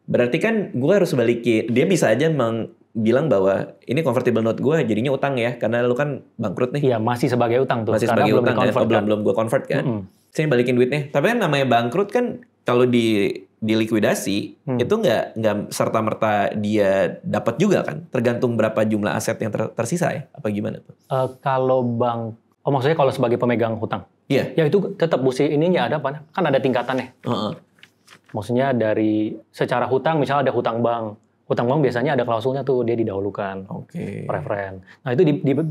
Berarti kan gue harus balikin. Dia bisa aja bilang bahwa ini convertible note gue jadinya utang ya, karena lu kan bangkrut nih. Iya, masih sebagai utang tuh. Masih karena sebagai belum utang ya, di-convert kan. belum gue convert kan. Saya balikin duitnya. Tapi kan namanya bangkrut kan kalau di likuidasi itu nggak serta merta dia dapat juga kan. Tergantung berapa jumlah aset yang tersisa ya. Apa gimana tuh? Kalau maksudnya kalau sebagai pemegang hutang. Iya. Ya itu tetap mesti ininya ada apa? Kan ada tingkatannya. Maksudnya dari secara hutang, misalnya ada hutang bank. Hutang bank biasanya ada klausulnya tuh, dia didahulukan. Oke. Preferen. Nah itu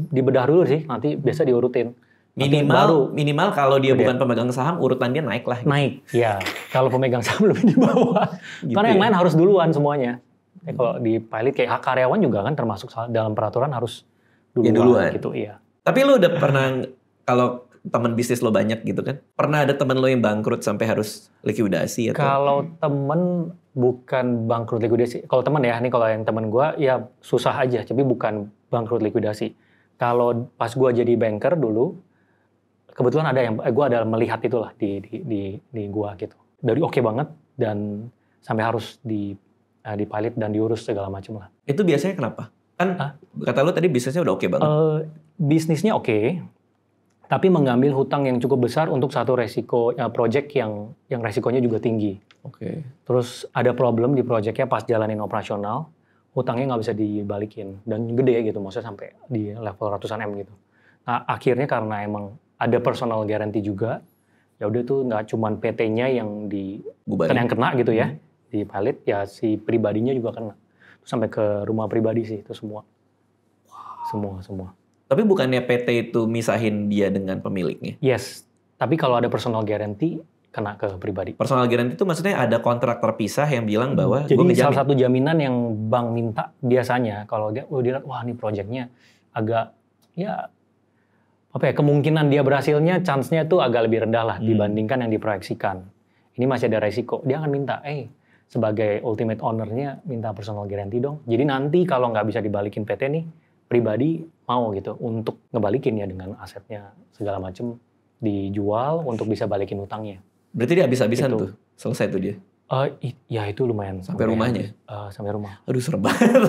dibedah dulu sih, nanti biasa diurutin. Minimal kalau dia bukan pemegang saham, urutan dia naik lah. Naik, ya. Kalau pemegang saham lebih di bawah. Gitu Karena yang ya? lain harus duluan semuanya. Kalau di pilot kayak hak karyawan juga kan termasuk dalam peraturan harus duluan. Gitu, iya. Tapi lu udah pernah, kalau teman bisnis lo banyak gitu kan, pernah ada teman lo yang bangkrut sampai harus likuidasi atau? Kalau temen bukan bangkrut likuidasi. Kalau temen ya, nih kalau yang temen gue ya susah aja, tapi bukan bangkrut likuidasi. Kalau pas gue jadi banker dulu, kebetulan ada yang gue ada melihat itulah di gue gitu. Dari oke banget dan sampai harus dipilot dan diurus segala macam lah. Itu biasanya kenapa? Kan kata lo tadi bisnisnya udah oke banget. Bisnisnya oke, tapi mengambil hutang yang cukup besar untuk satu resiko project yang resikonya juga tinggi. Oke. Terus ada problem di projectnya pas jalanin operasional, hutangnya nggak bisa dibalikin dan gede gitu, maksudnya sampai di level ratusan M gitu. Nah akhirnya karena emang ada personal guarantee juga, ya udah tuh nggak cuman PT-nya yang yang kena gitu ya, di pilot ya si pribadinya juga kena. Terus sampai ke rumah pribadi sih itu semua. Semua. Tapi bukannya PT itu misahin dia dengan pemiliknya? Yes, tapi kalau ada personal guarantee kena ke pribadi. Personal guarantee itu maksudnya ada kontrak terpisah yang bilang bahwa jadi gue ngejamin. salah satu jaminan yang bank minta biasanya kalau dia lihat wah ini proyeknya agak ya apa ya kemungkinan dia berhasilnya chance-nya tuh agak lebih rendah lah dibandingkan yang diproyeksikan. Ini masih ada resiko. Dia akan minta, sebagai ultimate owner-nya minta personal guarantee dong. Jadi nanti kalau nggak bisa dibalikin PT nih, pribadi mau gitu untuk ngebalikin ya dengan asetnya segala macam dijual untuk bisa balikin utangnya. Berarti dia habis-habisan tuh, selesai tuh dia? Ya itu lumayan. Sampai rumahnya? Sampai rumah. Aduh serem banget.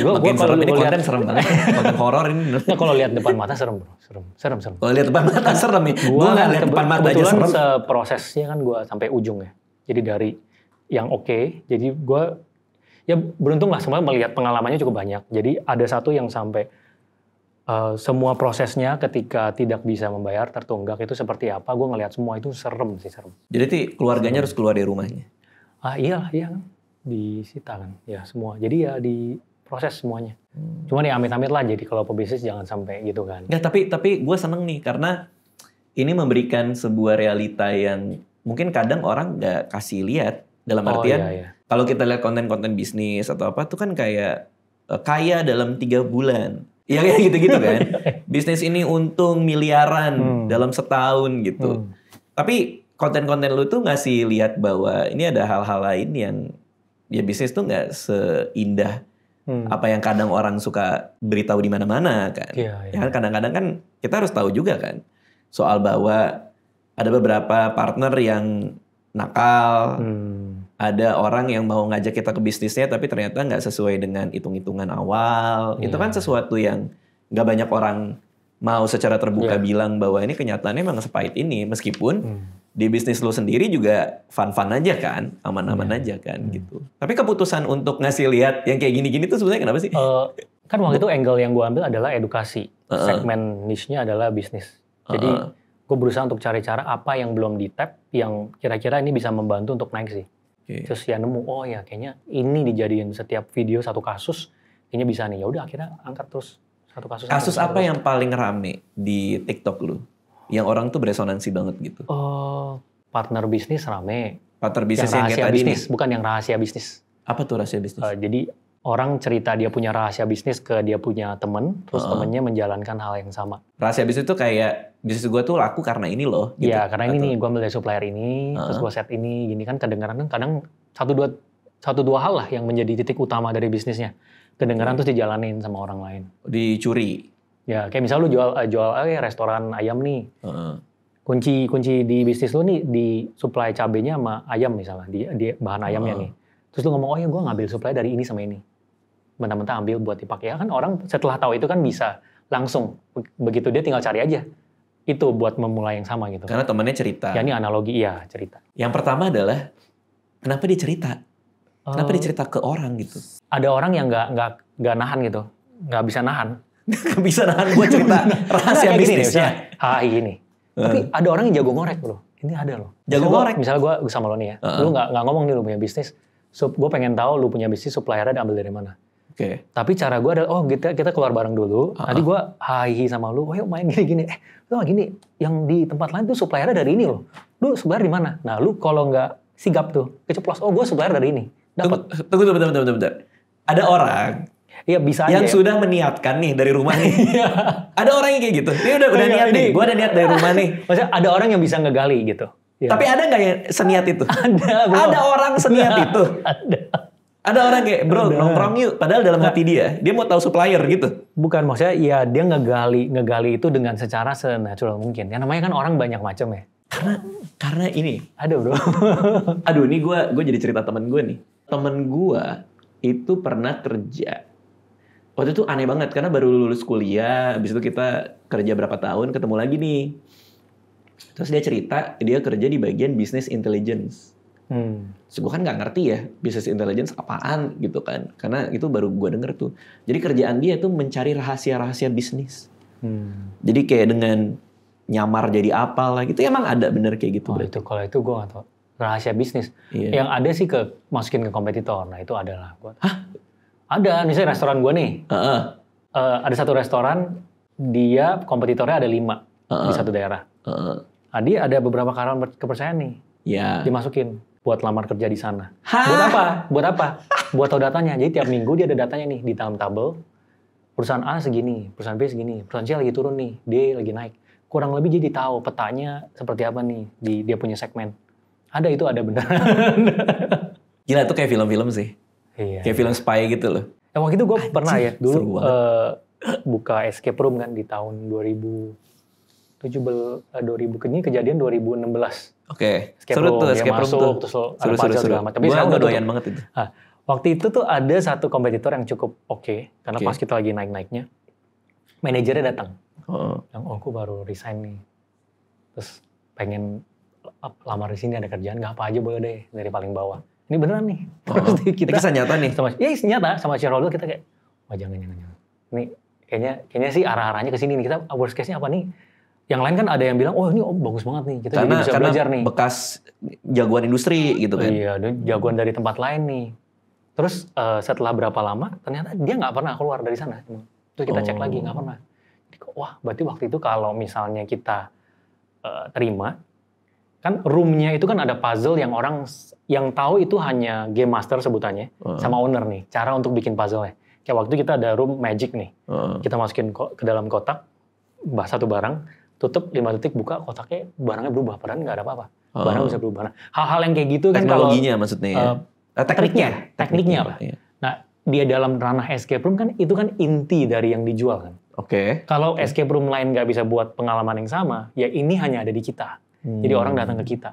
Gue kalau ini konten lihat serem banget. Konten horor ini. Nah, kalau lihat depan mata serem bro, serem. Kalau lihat depan mata serem nih. Gue nggak lihat depan mata aja serem. Kebetulan prosesnya kan gue sampai ujung ya. Jadi dari yang oke, jadi gue ya beruntung lah semua melihat pengalamannya cukup banyak. Jadi ada satu yang sampai semua prosesnya ketika tidak bisa membayar tertunggak itu seperti apa, gue ngelihat semua itu serem. Jadi keluarganya harus keluar dari rumahnya? Iya kan, disita kan, ya semua. Jadi ya diproses semuanya. Cuman ya amit-amit lah, jadi kalau pebisnis jangan sampai gitu kan. Nggak, tapi gue seneng nih karena ini memberikan sebuah realita yang mungkin kadang orang nggak kasih lihat. Dalam artian, kalau kita lihat konten-konten bisnis atau apa tuh kan kayak kaya dalam 3 bulan. Ya kayak gitu-gitu kan. Bisnis ini untung miliaran dalam setahun gitu. Tapi konten-konten lu tuh ngasih lihat bahwa ini ada hal-hal lain yang ya bisnis tuh nggak seindah apa yang kadang orang suka beritahu di mana-mana kan. Ya kan kadang-kadang kan kita harus tahu juga kan soal bahwa ada beberapa partner yang nakal. Ada orang yang mau ngajak kita ke bisnisnya tapi ternyata nggak sesuai dengan hitung-hitungan awal. Itu kan sesuatu yang nggak banyak orang mau secara terbuka bilang bahwa ini kenyataannya memang sepahit ini. Meskipun di bisnis lo sendiri juga fun-fun aja kan, aman-aman aja kan gitu. Tapi keputusan untuk ngasih lihat yang kayak gini-gini tuh sebenarnya kenapa sih? Kan waktu itu angle yang gue ambil adalah edukasi. Segmen niche-nya adalah bisnis. Jadi gue berusaha untuk cari cara apa yang belum di tap yang kira-kira ini bisa membantu untuk naik sih. Terus ya nemu, oh ya kayaknya ini dijadiin setiap video satu kasus, kayaknya bisa nih. Ya udah akhirnya angkat terus satu kasus. Kasus apa yang paling rame di TikTok lu? Yang orang tuh beresonansi banget gitu. Partner bisnis rame. Partner bisnis yang kayak tadi bisnis, bukan yang rahasia bisnis. Apa tuh rahasia bisnis? Jadi orang cerita dia punya rahasia bisnis ke dia punya temen, terus temennya menjalankan hal yang sama. Rahasia bisnis itu kayak, bisnis gue tuh laku karena ini loh. Gitu. Ya, karena ini nih, gue ambil dari supplier ini, terus gue set ini, gini kan kedengaran kan kadang satu dua hal lah yang menjadi titik utama dari bisnisnya. Kedengaran terus dijalanin sama orang lain. Dicuri? Ya, kayak misal lu jual restoran ayam nih. Kunci di bisnis lu nih, di supply cabenya sama ayam misalnya, di bahan ayamnya nih. Terus lu ngomong, oh ya gue ngambil supply dari ini sama ini. Mentah-mentah ambil buat dipakai. Ya kan orang setelah tahu itu kan bisa langsung. Begitu dia tinggal cari aja. Itu buat memulai yang sama gitu. Karena temennya cerita. Ya ini analogi, iya cerita. Yang pertama adalah, kenapa dia cerita? Kenapa dia cerita ke orang gitu? Ada orang yang nggak nahan gitu. Nggak bisa nahan. Nggak bisa nahan buat cerita rahasia bisnisnya. Gini. Tapi ada orang yang jago ngorek loh. Ini ada loh. Jago ngorek? Misalnya gue sama lo nih ya. Lu nggak ngomong nih lu punya bisnis. Gue pengen tahu lu punya bisnis suppliernya diambil dari mana. Oke. Tapi cara gue adalah, kita keluar bareng dulu. Nanti gue hai sama lu, yuk main gini-gini. Lu gini, yang di tempat lain tuh suppliernya dari ini loh. Lu supplier di mana? Nah lu kalau nggak sigap tuh, keceplos. Oh gue supplier dari ini. Dapat. Tunggu, bentar. Ada orang. Iya bisa yang aja. Sudah meniatkan nih dari rumah nih. Ada orang yang kayak gitu. Dia udah niat nih. Gue udah niat dari rumah nih. Maksudnya ada orang yang bisa ngegali gitu. Ya. Tapi ada nggak yang seniat itu? Ada orang seniat itu. Ada orang kayak, bro nongkrong yuk. Padahal dalam hati dia mau tahu supplier gitu. Bukan, maksudnya ya dia ngegali itu dengan secara senatural mungkin. Ya namanya kan orang banyak macam ya. Karena ini. Ada bro. Aduh ini gue jadi cerita temen gue nih. Temen gue itu pernah kerja. Waktu itu aneh banget karena baru lulus kuliah. Habis itu kita kerja berapa tahun ketemu lagi nih. Terus dia cerita dia kerja di bagian business intelligence. Terus gue kan nggak ngerti ya business intelligence apaan gitu kan, karena itu baru gue denger tuh. Jadi kerjaan dia tuh mencari rahasia-rahasia bisnis. Jadi kayak dengan nyamar jadi apa lah gitu, emang ada bener kayak gitu. Itu kalau itu gue nggak tahu rahasia bisnis. Yang ada sih masukin ke kompetitor. Nah itu adalah gue. Ada misalnya restoran gue nih. Ada satu restoran dia kompetitornya ada 5 di satu daerah. Dia ada beberapa karyawan kepercayaan nih. Dimasukin buat lamar kerja di sana. Buat apa? Buat tahu datanya. Jadi tiap minggu dia ada datanya nih di dalam tabel. Perusahaan A segini, perusahaan B segini, perusahaan C lagi turun nih, D lagi naik. Kurang lebih jadi tahu petanya seperti apa nih di dia punya segmen. Ada beneran. Gila itu kayak film-film sih. Iya. Kayak film spy gitu loh. Waktu itu gue pernah ya dulu buka escape room kan di tahun 2000 ini kejadian 2016. Oke. Seru tuh escape room tuh. Terus ada puzzle segala macam. Tapi gue doyan banget itu. Waktu itu tuh ada satu kompetitor yang cukup oke. Karena pas kita lagi naik-naiknya, manajernya datang. Aku baru resign nih. Terus pengen lamar di sini ada kerjaan, nggak apa aja boleh deh dari paling bawah. Ini beneran nih. Terus kita kisah nyata nih. Nyata sama shareholder kita kayak, jangan. Ini kayaknya sih arah-arahnya ke sini nih. Kita worst case-nya apa nih? Yang lain kan ada yang bilang, ini bagus banget nih. Kita jadi bisa belajar nih. Bekas jagoan industri gitu kan. Iya, jagoan dari tempat lain nih. Terus setelah berapa lama, ternyata dia nggak pernah keluar dari sana. Terus kita cek lagi, nggak pernah. Jadi, berarti waktu itu kalau misalnya kita terima, kan room-nya itu kan ada puzzle yang orang yang tahu itu hanya game master sebutannya, sama owner nih. Cara untuk bikin puzzle-nya. Kayak waktu itu kita ada room magic nih. Kita masukin ke dalam kotak, satu barang, tutup 5 detik buka kotaknya barangnya berubah padahal nggak ada apa-apa barang bisa berubah. Nah, hal-hal yang kayak gitu kan teknologinya maksudnya ya. Tekniknya lah. Iya. Nah dia dalam ranah escape room kan itu kan inti dari yang dijual kan. Kalau escape room lain nggak bisa buat pengalaman yang sama ya ini hanya ada di kita. Jadi orang datang ke kita.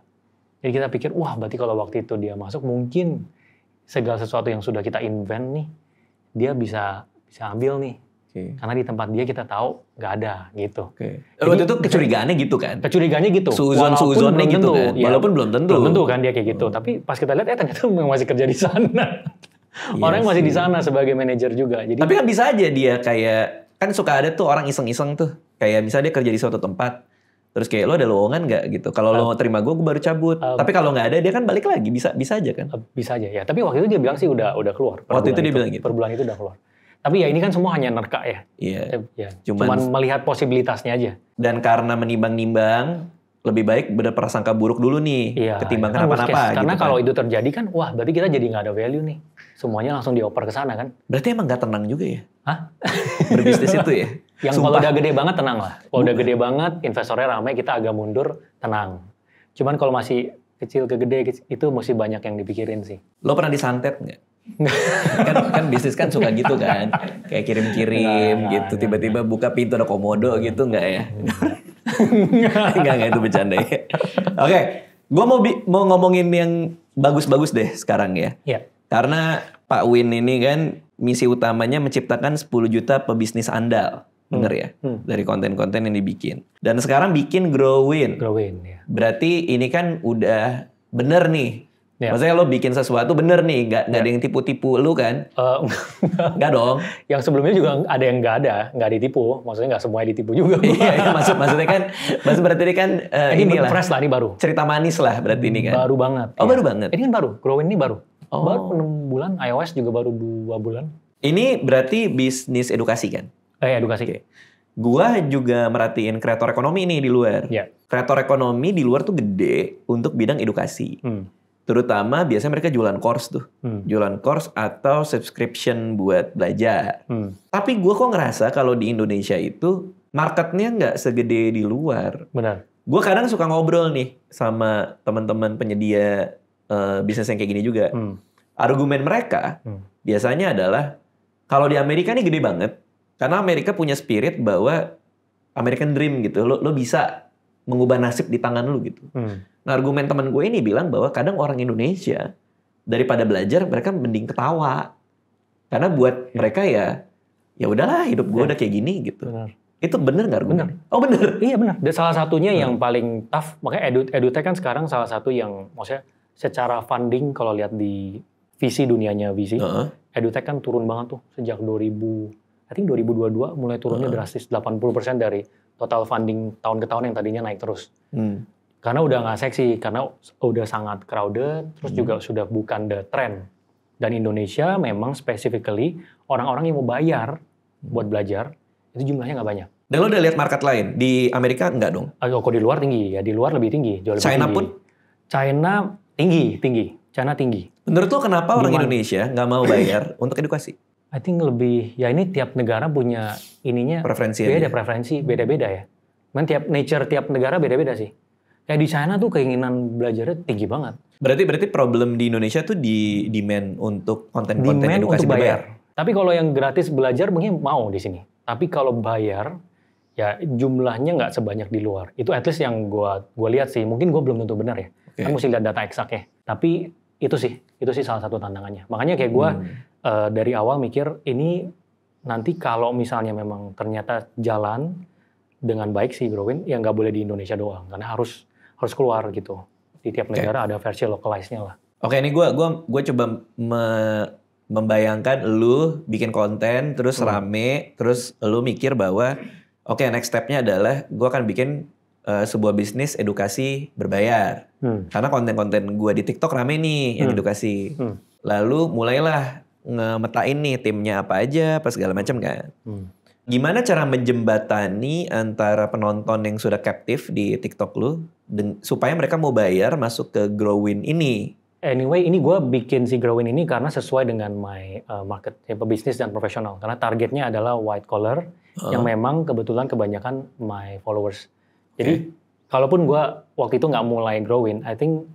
Jadi kita pikir berarti kalau waktu itu dia masuk mungkin segala sesuatu yang sudah kita invent nih dia bisa ambil nih. Karena di tempat dia kita tahu nggak ada gitu. Waktu itu kecurigaannya gitu kan? Kecurigaannya gitu. Suuzon-suuzonnya gitu kan? Ya, walaupun belum tentu. Belum tentu kan dia kayak gitu. Tapi pas kita lihat ternyata masih kerja di sana. Orang masih di sana sebagai manajer juga. Jadi, tapi kan bisa aja dia kayak, kan suka ada tuh orang iseng-iseng tuh. Kayak misalnya dia kerja di suatu tempat, Terus kayak lo ada lowongan nggak gitu? Kalau lo terima gue baru cabut. Tapi kalau nggak ada dia kan balik lagi, bisa aja kan? Bisa aja ya. Tapi waktu itu dia bilang sih udah keluar. Waktu itu dia bilang gitu. Per bulan itu udah keluar. Tapi ya ini kan semua hanya nerka ya. Iya. Cuman melihat posibilitasnya aja. Dan karena menimbang-nimbang, lebih baik berprasangka buruk dulu nih, ketimbang kenapa-napa. Karena gitu kalau itu terjadi kan, wah berarti kita jadi nggak ada value nih. Semuanya langsung dioper ke sana kan. Berarti emang nggak tenang juga ya? Hah? Berbisnis itu ya? Yang kalau udah gede banget tenang lah. Kalau udah gede banget, investornya ramai, kita agak mundur, tenang. Cuman kalau masih kecil ke gede, itu mesti banyak yang dipikirin sih. Lo pernah disantet nggak? kan bisnis kan suka gitu kan, kayak kirim-kirim gitu, tiba-tiba buka pintu ada komodo gitu, nggak ya? Nggak itu bercanda ya. Oke, gue mau ngomongin yang bagus-bagus deh sekarang ya. Karena Pak Win ini kan misi utamanya menciptakan 10 juta pebisnis andal. Bener ya? Dari konten-konten yang dibikin. Dan sekarang bikin Growin. Ya. Berarti ini kan udah bener nih. Maksudnya lo bikin sesuatu bener nih. Nggak ada yang tipu-tipu lu kan? Nggak dong. Yang sebelumnya juga ada yang nggak ditipu. Maksudnya nggak semuanya ditipu juga. Iya, maksudnya kan, berarti ini kan ini fresh lah, ini baru. Cerita manis lah berarti ini kan? Baru banget. Oh baru banget? Ini kan baru, Growin ini baru. Baru 6 bulan, iOS juga baru 2 bulan. Ini berarti bisnis edukasi kan? Edukasi. Okay. Gua juga merhatiin kreator ekonomi nih di luar. Kreator ekonomi di luar tuh gede untuk bidang edukasi. Terutama biasanya mereka jualan course tuh. Jualan course atau subscription buat belajar. Tapi gue kok ngerasa kalau di Indonesia itu marketnya nggak segede di luar. Benar. Gue kadang suka ngobrol nih sama teman-teman penyedia bisnis yang kayak gini juga. Argumen mereka biasanya adalah kalau di Amerika nih gede banget. Karena Amerika punya spirit bahwa American Dream gitu. Lo bisa mengubah nasib di tangan lo gitu. Nah argumen teman gue ini bilang bahwa kadang orang Indonesia daripada belajar mereka mending ketawa. Karena buat mereka ya udahlah hidup gue udah kayak gini gitu. Benar. Itu bener nggak argumen? Benar. Oh bener. Iya benar. Dan salah satunya yang paling tough, makanya EduTech kan sekarang salah satu yang maksudnya secara funding kalau lihat di visi dunianya visi, EduTech kan turun banget tuh sejak 2022 mulai turunnya drastis 80% dari total funding tahun ke tahun yang tadinya naik terus. Karena udah nggak seksi, karena udah sangat crowded, terus juga sudah bukan the trend. Dan Indonesia memang specifically orang-orang yang mau bayar buat belajar, itu jumlahnya nggak banyak. Dan lo udah lihat market lain? Di Amerika nggak dong? Kok di luar tinggi, ya di luar lebih tinggi. Jauh lebih China tinggi. pun? China tinggi. China tinggi. Menurut lo kenapa orang Indonesia nggak mau bayar untuk edukasi? I think lebih, ya ini tiap negara punya ininya preferensi beda-beda ya. Men tiap negara beda-beda sih. Kayak di China tuh keinginan belajarnya tinggi banget. Berarti problem di Indonesia tuh di demand untuk konten-konten edukasi untuk bayar. Tapi kalau yang gratis belajar mungkin mau di sini. Tapi kalau bayar, ya jumlahnya nggak sebanyak di luar. Itu at least yang gue lihat sih. Mungkin gue belum tentu benar ya. Kan mesti lihat data eksaknya. Tapi itu sih salah satu tantangannya. Makanya kayak gue dari awal mikir ini nanti kalau misalnya memang ternyata jalan dengan baik sih Growin, ya nggak boleh di Indonesia doang. Karena harus keluar gitu. Di tiap negara ada versi localize-nya lah. Oke, ini gue coba membayangkan lu bikin konten terus rame, terus lu mikir bahwa oke, next step-nya adalah gue akan bikin sebuah bisnis edukasi berbayar. Karena konten-konten gue di TikTok rame nih yang edukasi. Lalu mulailah ngemetain nih timnya apa aja, apa segala macam kan. Gimana cara menjembatani antara penonton yang sudah captive di TikTok lu supaya mereka mau bayar masuk ke Growin ini? Anyway, ini gue bikin si Growin ini karena sesuai dengan my market, pebisnis dan profesional. Karena targetnya adalah white collar yang memang kebetulan kebanyakan my followers. Jadi kalaupun gue waktu itu nggak mulai Growin, I think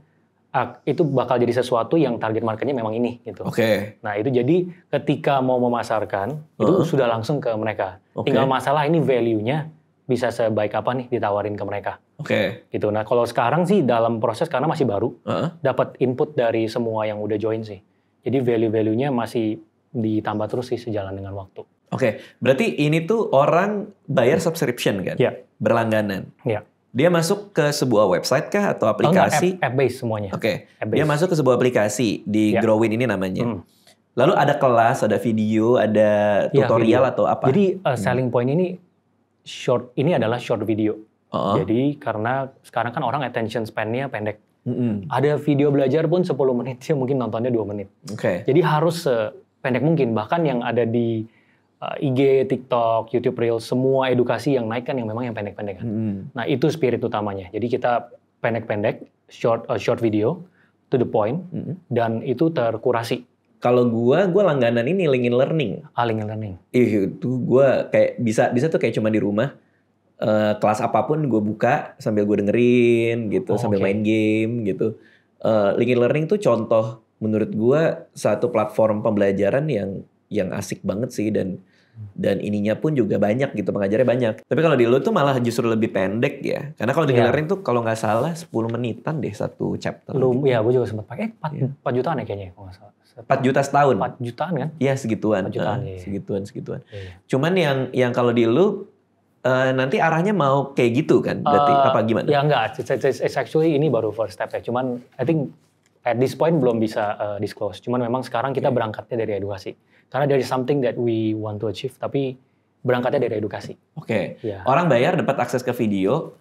itu bakal jadi sesuatu yang target marketnya memang ini gitu. Nah itu jadi ketika mau memasarkan itu sudah langsung ke mereka. Tinggal masalah ini value-nya bisa sebaik apa nih ditawarin ke mereka. Gitu. Nah kalau sekarang sih dalam proses karena masih baru, dapat input dari semua yang udah join sih. Jadi value-value-nya masih ditambah terus sih sejalan dengan waktu. Berarti ini tuh orang bayar subscription kan? Berlangganan. Dia masuk ke sebuah website kah atau aplikasi? App based semuanya. Dia masuk ke sebuah aplikasi di Growin ini namanya. Lalu ada kelas, ada video, ada tutorial atau apa? Jadi selling point ini adalah short video. Jadi karena sekarang kan orang attention span-nya pendek. Ada video belajar pun 10 menit, ya mungkin nontonnya 2 menit. Jadi harus sependek mungkin. Bahkan yang ada di IG, TikTok, YouTube Reels, semua edukasi yang naik kan yang memang yang pendek-pendek kan. Nah itu spirit utamanya. Jadi kita pendek-pendek, short video, to the point, dan itu terkurasi. Kalau gue langganan ini LinkedIn Learning. LinkedIn Learning. Itu gue kayak bisa tuh kayak cuma di rumah. Kelas apapun gue buka sambil gue dengerin gitu, sambil main game gitu. LinkedIn Learning tuh contoh menurut gue satu platform pembelajaran yang asik banget sih dan ininya pun juga banyak gitu, pengajarnya banyak. Tapi kalau di lu tuh malah justru lebih pendek ya. Karena kalau di Learning tuh kalau nggak salah 10 menitan deh satu chapter. Ya gue juga sempat pakai 4 jutaan ya kayaknya kalau nggak salah. 4 juta setahun. 4 jutaan kan? Iya segituan. 4 jutaan, segituan. Cuman yang kalau di lu nanti arahnya mau kayak gitu kan? Berarti apa gimana? Ya enggak, it's actually ini baru first step ya. Cuman I think at this point belum bisa disclose. Cuman memang sekarang kita berangkatnya dari edukasi. Karena there is something that we want to achieve, tapi berangkatnya dari edukasi. Ya. Orang bayar dapat akses ke video.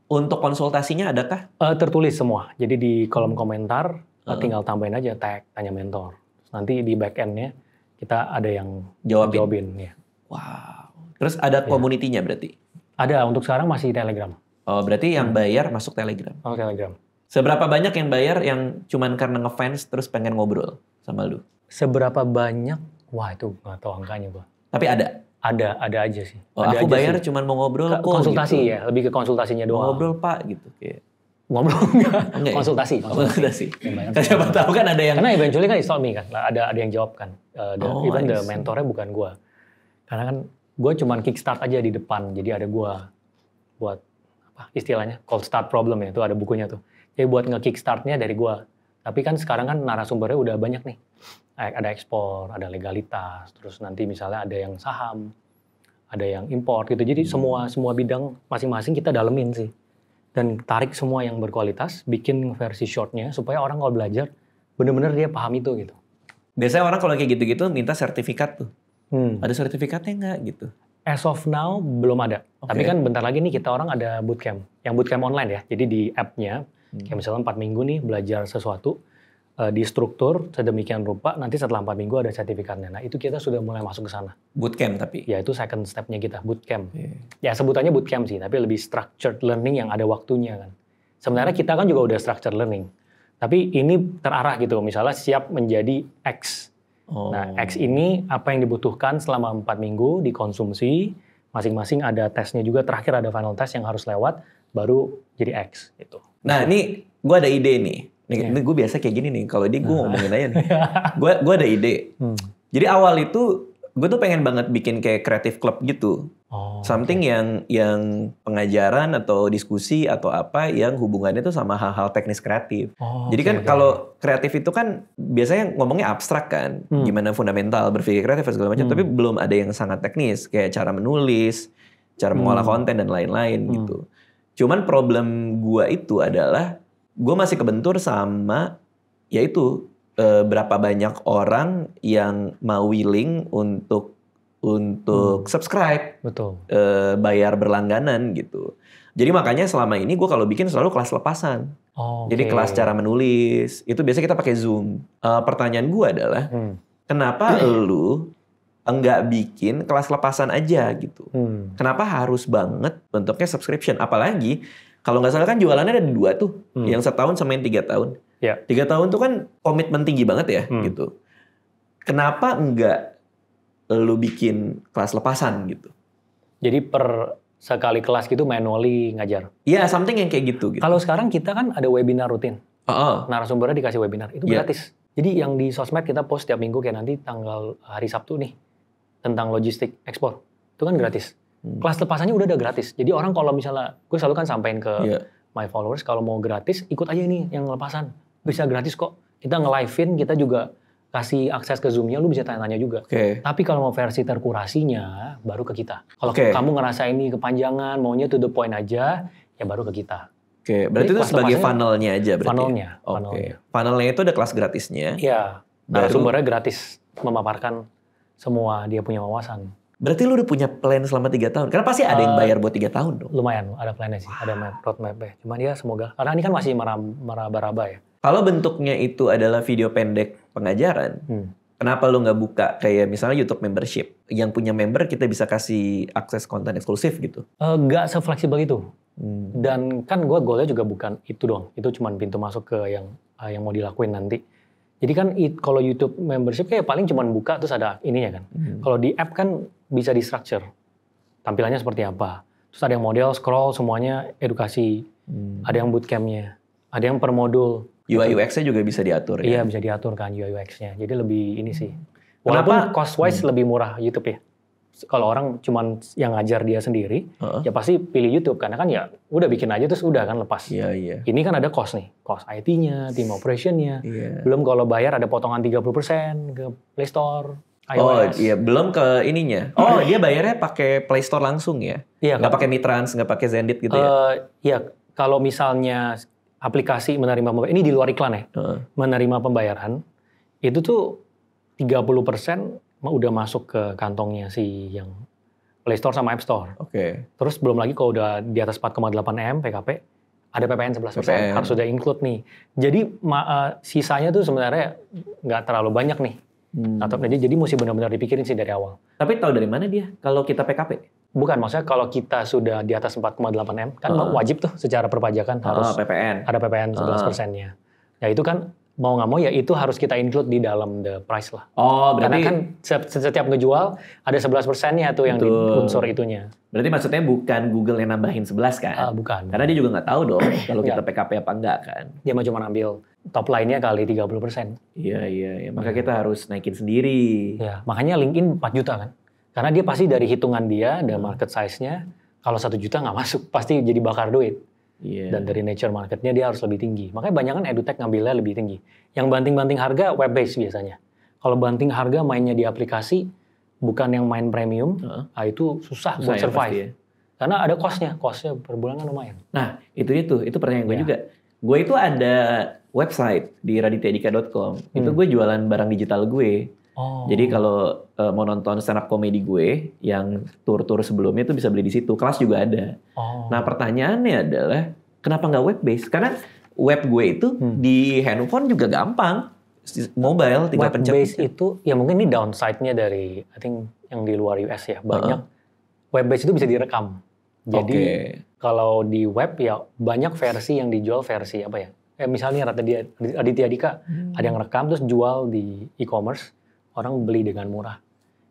Untuk konsultasinya adakah? Tertulis semua. Jadi di kolom komentar tinggal tambahin aja tag, tanya mentor. Nanti di back end-nya kita ada yang jawabin. Ya. Wow. Terus ada community-nya berarti? Ada, untuk sekarang masih Telegram. Oh, berarti yang bayar masuk Telegram? Oh, Telegram. Seberapa banyak yang bayar yang cuman karena ngefans terus pengen ngobrol sama lu? Seberapa banyak? Wah, itu nggak tahu angkanya gua. Tapi ada? Ada aja sih. Oh, aku bayar cuman mau ngobrol kok. Konsultasi gitu. ya, lebih ke konsultasinya doang. Ngobrol Pak gitu kayak. Ngobrol enggak? Konsultasi. Kan siapa tahu kan ada yang. Karena eventually kan it's not me kan, ada yang jawab kan. Even the mentornya bukan gua. Karena kan gua cuman kickstart aja di depan, jadi ada gua buat apa istilahnya cold start problem ya, itu ada bukunya tuh. Jadi buat nge-kickstartnya dari gua. Tapi kan sekarang kan narasumbernya udah banyak nih. Ada ekspor, ada legalitas, terus nanti misalnya ada yang saham, ada yang import gitu. Jadi semua bidang masing-masing kita dalemin sih. Dan tarik semua yang berkualitas, bikin versi shortnya supaya orang kalau belajar bener-bener dia paham itu gitu. Biasanya orang kalau kayak gitu-gitu minta sertifikat tuh. Ada sertifikatnya nggak gitu? As of now belum ada. Tapi kan bentar lagi nih kita orang ada bootcamp. Yang bootcamp online ya. Jadi di app-nya, kayak misalnya 4 minggu nih belajar sesuatu, di struktur sedemikian rupa, nanti setelah 4 minggu ada sertifikatnya. Nah itu kita sudah mulai masuk ke sana. Bootcamp tapi? Ya itu second step-nya kita, bootcamp. Ya sebutannya bootcamp sih, tapi lebih structured learning yang ada waktunya kan. Sebenarnya kita kan juga udah structured learning. Tapi ini terarah gitu, misalnya siap menjadi X. Nah X ini apa yang dibutuhkan selama 4 minggu dikonsumsi, masing-masing ada tesnya juga, terakhir ada final test yang harus lewat, baru jadi X gitu. Nah ini gue ada ide nih. Ini gue biasa kayak gini nih, kalau dia gue ngomongin aja nih. Gue ada ide. Jadi awal itu gue tuh pengen banget bikin kayak creative club gitu. Something yang pengajaran atau diskusi atau apa yang hubungannya tuh sama hal-hal teknis kreatif. Jadi kan kalau kreatif itu kan biasanya ngomongnya abstrak kan. Gimana fundamental, berpikir kreatif dan segala macam. Tapi belum ada yang sangat teknis. Kayak cara menulis, cara mengolah konten dan lain-lain gitu. Cuman problem gue itu adalah gue masih kebentur sama yaitu berapa banyak orang yang mau willing untuk subscribe, bayar berlangganan gitu. Jadi makanya selama ini gue kalau bikin selalu kelas lepasan. Jadi kelas cara menulis itu biasanya kita pakai Zoom. Pertanyaan gue adalah kenapa lu enggak bikin kelas lepasan aja gitu? Kenapa harus banget bentuknya subscription? Apalagi kalau nggak salah kan jualannya ada 2 tuh, yang 1 tahun sama yang 3 tahun. 3 tahun tuh kan komitmen tinggi banget ya gitu. Kenapa enggak lu bikin kelas lepasan gitu? Jadi per sekali kelas gitu manually ngajar? Iya, something yang kayak gitu. Kalau sekarang kita kan ada webinar rutin. Narasumbernya dikasih webinar, itu gratis. Jadi yang di sosmed kita post tiap minggu kayak nanti tanggal hari Sabtu nih, tentang logistik ekspor. Itu kan gratis. Kelas lepasannya udah gratis. Jadi orang kalau misalnya, gue selalu kan sampein ke my followers, kalau mau gratis, ikut aja ini yang lepasan. Bisa gratis kok. Kita nge-live-in, kita juga kasih akses ke Zoom-nya, lu bisa tanya-tanya juga. Tapi kalau mau versi terkurasinya, baru ke kita. Kalau kamu ngerasa ini kepanjangan, maunya to the point aja, ya baru ke kita. Berarti itu sebagai funnelnya aja berarti? Funnelnya. Funnelnya itu ada kelas gratisnya? Iya. Narasumbernya gratis, memaparkan semua dia punya wawasan. Berarti lu udah punya plan selama 3 tahun? Karena pasti ada yang bayar buat 3 tahun dong. Lumayan, ada plannya sih, ada roadmap-nya. Cuman ya semoga, karena ini kan masih meraba-raba ya. Kalau bentuknya itu adalah video pendek pengajaran, kenapa lu nggak buka kayak misalnya YouTube membership? Yang punya member kita bisa kasih akses konten eksklusif gitu? Nggak se-fleksibel itu. Dan kan gue goalnya juga bukan itu doang. Itu cuma pintu masuk ke yang mau dilakuin nanti. Jadi kan kalau YouTube membership kayak paling cuma buka terus ada ininya kan. Kalau di app kan bisa di structure. Tampilannya seperti apa. Terus ada yang model, scroll, semuanya edukasi. Ada yang bootcamp-nya. Ada yang per modul. UI UX-nya juga bisa diatur ya? Iya bisa diatur kan UI UX-nya. Jadi lebih ini sih. Walaupun cost-wise lebih murah YouTube ya. Kalau orang cuman yang ngajar dia sendiri, ya pasti pilih YouTube. Karena kan ya udah bikin aja terus udah kan lepas. Iya. Ini kan ada cost nih. Cost IT-nya, team operation-nya. Belum kalau bayar ada potongan 30% ke Play Store, iOS. Oh iya, belum ke ininya. Oh dia bayarnya pakai Play Store langsung ya? Iya. Nggak pakai Mitrans, nggak pakai Zenit gitu ya? Iya, kalau misalnya aplikasi menerima pembayaran, ini di luar iklan ya, menerima pembayaran, itu tuh 30% udah masuk ke kantongnya si yang Play Store sama App Store. Oke. Terus belum lagi kalau udah di atas 4,8 M PKP, ada PPN 11%, harus sudah include nih. Jadi sisanya tuh sebenarnya nggak terlalu banyak nih. Jadi mesti benar-benar dipikirin sih dari awal. Tapi tahu dari mana dia kalau kita PKP? Bukan, maksudnya kalau kita sudah di atas 4,8 M, kan wajib tuh secara perpajakan harus PPN. Ada PPN 11%-nya. Ya itu kan mau nggak mau ya itu harus kita include di dalam the price lah. Oh, berarti... Karena kan setiap ngejual ada 11%-nya tuh yang di unsur itunya. Berarti maksudnya bukan Google yang nambahin 11 kan? Bukan. Karena dia juga nggak tahu dong kalau kita PKP apa enggak kan? Dia cuma ambil top line-nya kali 30%. Iya. Maka kita harus naikin sendiri. Ya, makanya LinkedIn 4 juta kan. Karena dia pasti dari hitungan dia, dan market size-nya, kalau 1 juta nggak masuk, pasti jadi bakar duit. Dan dari nature marketnya dia harus lebih tinggi. Makanya banyak kan edutech ngambilnya lebih tinggi. Yang banting-banting harga web based biasanya. Kalau banting harga mainnya di aplikasi, bukan yang main premium, itu susah buat survive. Ya, karena ada cost-nya per bulan kan lumayan. Nah itu pertanyaan gue juga. Gue itu ada website di radityaedika.com. Itu gue jualan barang digital gue. Jadi kalau mau nonton stand up comedy gue yang tur-tur sebelumnya itu bisa beli di situ. Kelas juga ada. Nah pertanyaannya adalah kenapa nggak web based? Karena web gue itu di handphone juga gampang, mobile tinggal pencet. Web based itu ya mungkin ini downside-nya dari I think yang di luar US ya banyak. Web based itu bisa direkam. Jadi kalau di web ya banyak versi yang dijual versi apa ya? Misalnya Raditya Dika ada yang rekam terus jual di e-commerce. Orang beli dengan murah.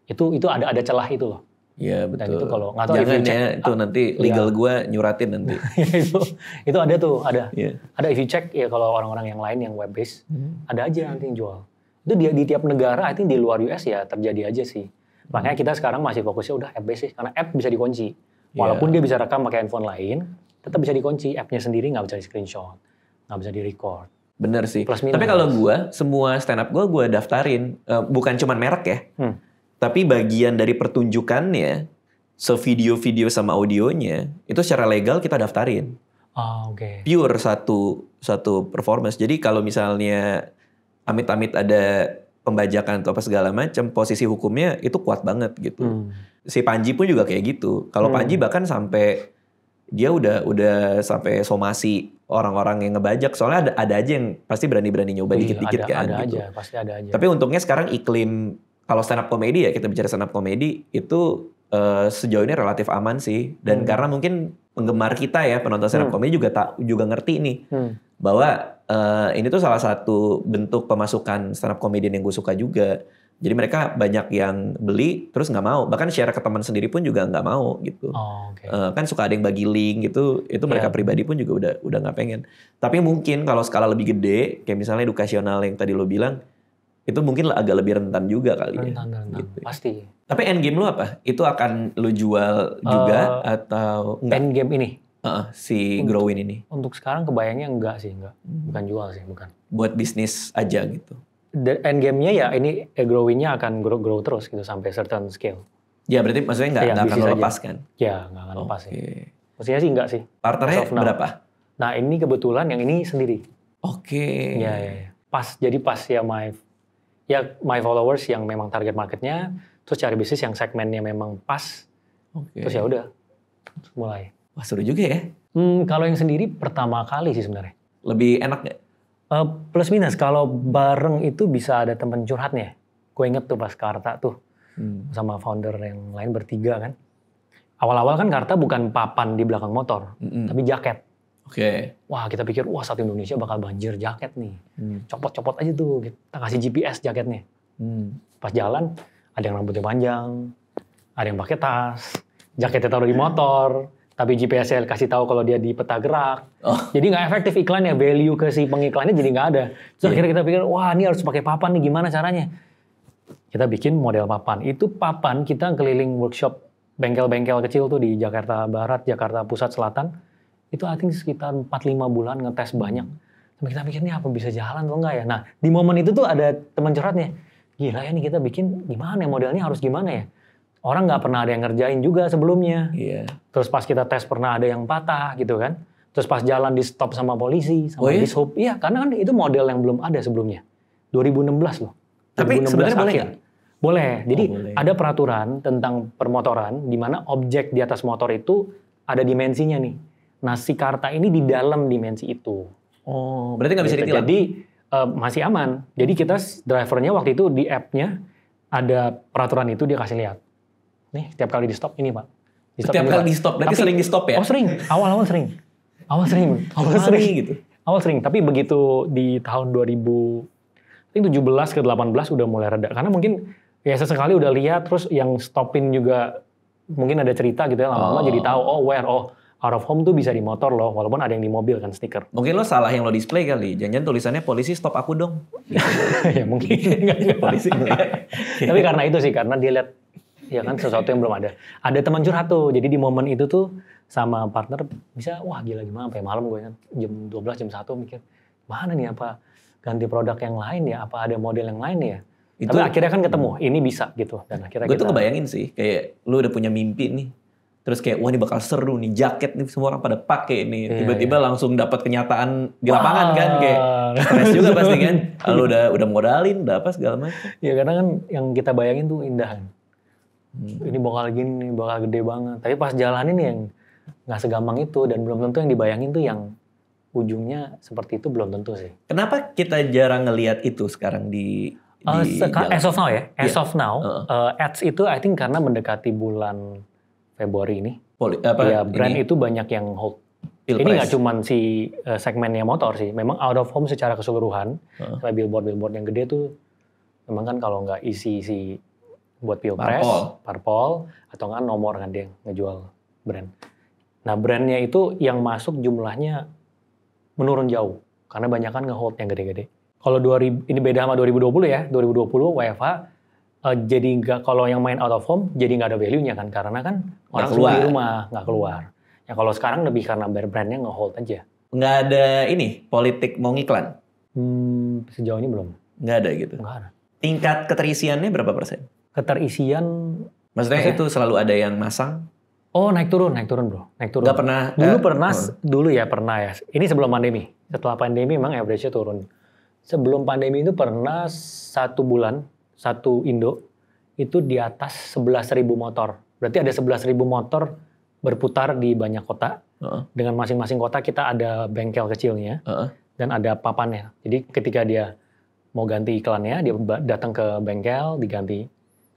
Itu ada celah itu loh. Iya betul. Dan itu kalau nggak tahu jangan ya itu nanti legal gue nyuratin nanti. itu ada tuh ada. Ada if you check ya kalau orang-orang yang lain yang web based ada aja nanti yang jual. Itu di tiap negara, I think di luar US ya terjadi aja sih. Makanya kita sekarang masih fokusnya udah app based sih karena app bisa dikunci. Walaupun dia bisa rekam pakai handphone lain, tetap bisa dikunci. App-nya sendiri nggak bisa di screenshot, nggak bisa di record. Bener sih. Tapi kalau gue, semua stand up gue daftarin. Bukan cuman merek ya. Tapi bagian dari pertunjukannya, video sama audionya, itu secara legal kita daftarin. Pure satu performance. Jadi kalau misalnya amit-amit ada pembajakan atau apa segala macam, posisi hukumnya itu kuat banget gitu. Si Panji pun juga kayak gitu. Kalau Panji bahkan sampai... Dia udah sampai somasi orang-orang yang ngebajak. Soalnya ada aja yang pasti berani-berani nyoba dikit-dikit kan. Ada gitu. aja, pasti ada aja. Tapi untungnya sekarang iklim, kalau stand up comedy ya, kita bicara stand up comedy, itu sejauh ini relatif aman sih. Dan karena mungkin penggemar kita ya, penonton stand up comedy juga ngerti nih. Bahwa ini tuh salah satu bentuk pemasukan stand up comedian yang gue suka juga. Jadi mereka banyak yang beli terus nggak mau, bahkan share ke teman sendiri pun juga nggak mau gitu. Kan suka ada yang bagi link gitu, itu mereka pribadi pun juga udah nggak pengen. Tapi mungkin kalau skala lebih gede, kayak misalnya edukasional yang tadi lo bilang, itu mungkin agak lebih rentan juga kali rentan. Gitu. Pasti. Tapi end game lo apa? Itu akan lo jual juga atau enggak? End game ini? Si Growin ini? Untuk sekarang kebayangnya enggak sih, enggak. Bukan jual sih, bukan. Buat bisnis aja gitu? End game-nya ya ini growing-nya akan grow terus gitu sampai certain scale. Ya berarti maksudnya nggak akan lo lepas kan? Ya nggak akan lepas sih. Maksudnya sih nggak sih. Partnernya berapa? Nah ini kebetulan yang ini sendiri. Ya. Pas ya my followers yang memang target marketnya, Terus cari bisnis yang segmennya memang pas. Terus ya udah mulai. Wah seru juga ya. Kalau yang sendiri pertama kali sih sebenarnya. Lebih enak nggak? Plus minus, kalau bareng itu bisa ada teman curhatnya. Gue inget tuh pas Karta tuh, sama founder yang lain bertiga kan. Awal-awal kan Karta bukan papan di belakang motor, tapi jaket. Oke. Wah kita pikir, wah satu Indonesia bakal banjir jaket nih. Copot-copot aja tuh, kita kasih GPS jaketnya. Pas jalan, ada yang rambutnya panjang, ada yang pakai tas, jaketnya taruh di motor, tapi GPS-nya kasih tahu kalau dia di peta gerak. Jadi nggak efektif iklannya, value ke si pengiklannya jadi nggak ada. Terus akhirnya kita pikir, wah ini harus pakai papan nih, gimana caranya? Kita bikin model papan. Itu papan kita keliling workshop bengkel-bengkel kecil tuh di Jakarta Barat, Jakarta Pusat, Selatan. Itu I think sekitar 4-5 bulan ngetes banyak. Sampai kita pikir nih apa bisa jalan atau enggak ya. Nah di momen itu tuh ada teman curhatnya. Gila ya nih kita bikin gimana ya, modelnya harus gimana ya. Orang nggak pernah ada yang ngerjain juga sebelumnya. Terus pas kita tes pernah ada yang patah gitu kan. Terus pas jalan di stop sama polisi, sama dishub. Iya karena kan itu model yang belum ada sebelumnya. 2016 loh. Tapi sebenarnya boleh nggak? Boleh. Jadi ada peraturan tentang permotoran di mana objek di atas motor itu ada dimensinya nih. Nah si Karta ini di dalam dimensi itu. Oh, berarti nggak bisa ditilang? Jadi masih aman. Jadi kita drivernya waktu itu di app-nya ada peraturan itu dia kasih lihat. Nih, tiap kali di stop ini Pak. Setiap kali di stop, berarti sering di stop ya? Oh sering, awal-awal sering. Awal sering gitu. Awal sering, tapi begitu di tahun 2017 ke 18 udah mulai reda. Karena mungkin ya sesekali udah lihat, terus yang stopin juga mungkin ada cerita gitu ya, lama-lama jadi tahu, out of home tuh bisa di motor loh, walaupun ada yang di mobil kan stiker. Mungkin lo salah yang lo display kali, jangan-jangan tulisannya polisi stop aku dong. Ya mungkin. Polisi. Tapi karena itu sih, karena dia lihat ya kan sesuatu yang belum ada. Ada teman curhat tuh, jadi di momen itu tuh sama partner bisa, wah gila gimana sampai malam gue kan jam 12 jam 1 mikir, mana nih apa ganti produk yang lain ya, apa ada model yang lain ya. Itu, tapi akhirnya kan ketemu, ini bisa gitu. Dan akhirnya gue tuh ngebayangin sih, kayak lu udah punya mimpi nih, terus kayak wah ini bakal seru nih, jaket nih semua orang pada pakai nih, tiba-tiba langsung dapat kenyataan di lapangan kan, kayak stres juga pasti kan. Lu udah modalin, udah apa segala macam. Ya karena kan yang kita bayangin tuh indah kan. Ini bakal gini, bakal gede banget. Tapi pas jalanin yang nggak segampang itu, dan belum tentu yang dibayangin tuh yang ujungnya seperti itu belum tentu sih. Kenapa kita jarang ngelihat itu sekarang di as of now ya? As of now, ads itu I think karena mendekati bulan Februari ini. Brand itu banyak yang hold. Ini nggak cuma si segmennya motor sih, memang out of home secara keseluruhan. Kayak billboard yang gede tuh, memang kan kalau nggak isi buat pilpres, parpol, atau nggak nomor kan dia ngejual brand. Nah brandnya itu yang masuk jumlahnya menurun jauh, karena banyak kan nge-hold yang gede-gede. Kalau ini beda sama 2020 ya, 2020 WFH jadi nggak, kalau yang main out of home jadi nggak ada value-nya kan, karena kan orang semua di rumah nggak keluar. Ya kalau sekarang lebih karena brandnya nge-hold aja. Nggak ada ini politik mau ngiklan? Sejauh ini belum. Nggak ada gitu. Nggak ada. Tingkat keterisiannya berapa persen? Keterisian. Maksudnya itu selalu ada yang masang? Oh naik turun bro, naik turun. Nggak pernah? Dulu pernah ya. Ini sebelum pandemi. Setelah pandemi memang average-nya turun. Sebelum pandemi itu pernah 1 bulan, satu Indo itu di atas 11.000 motor. Berarti ada 11.000 motor berputar di banyak kota. Dengan masing-masing kota kita ada bengkel kecilnya dan ada papannya. Jadi ketika dia mau ganti iklannya, dia datang ke bengkel diganti.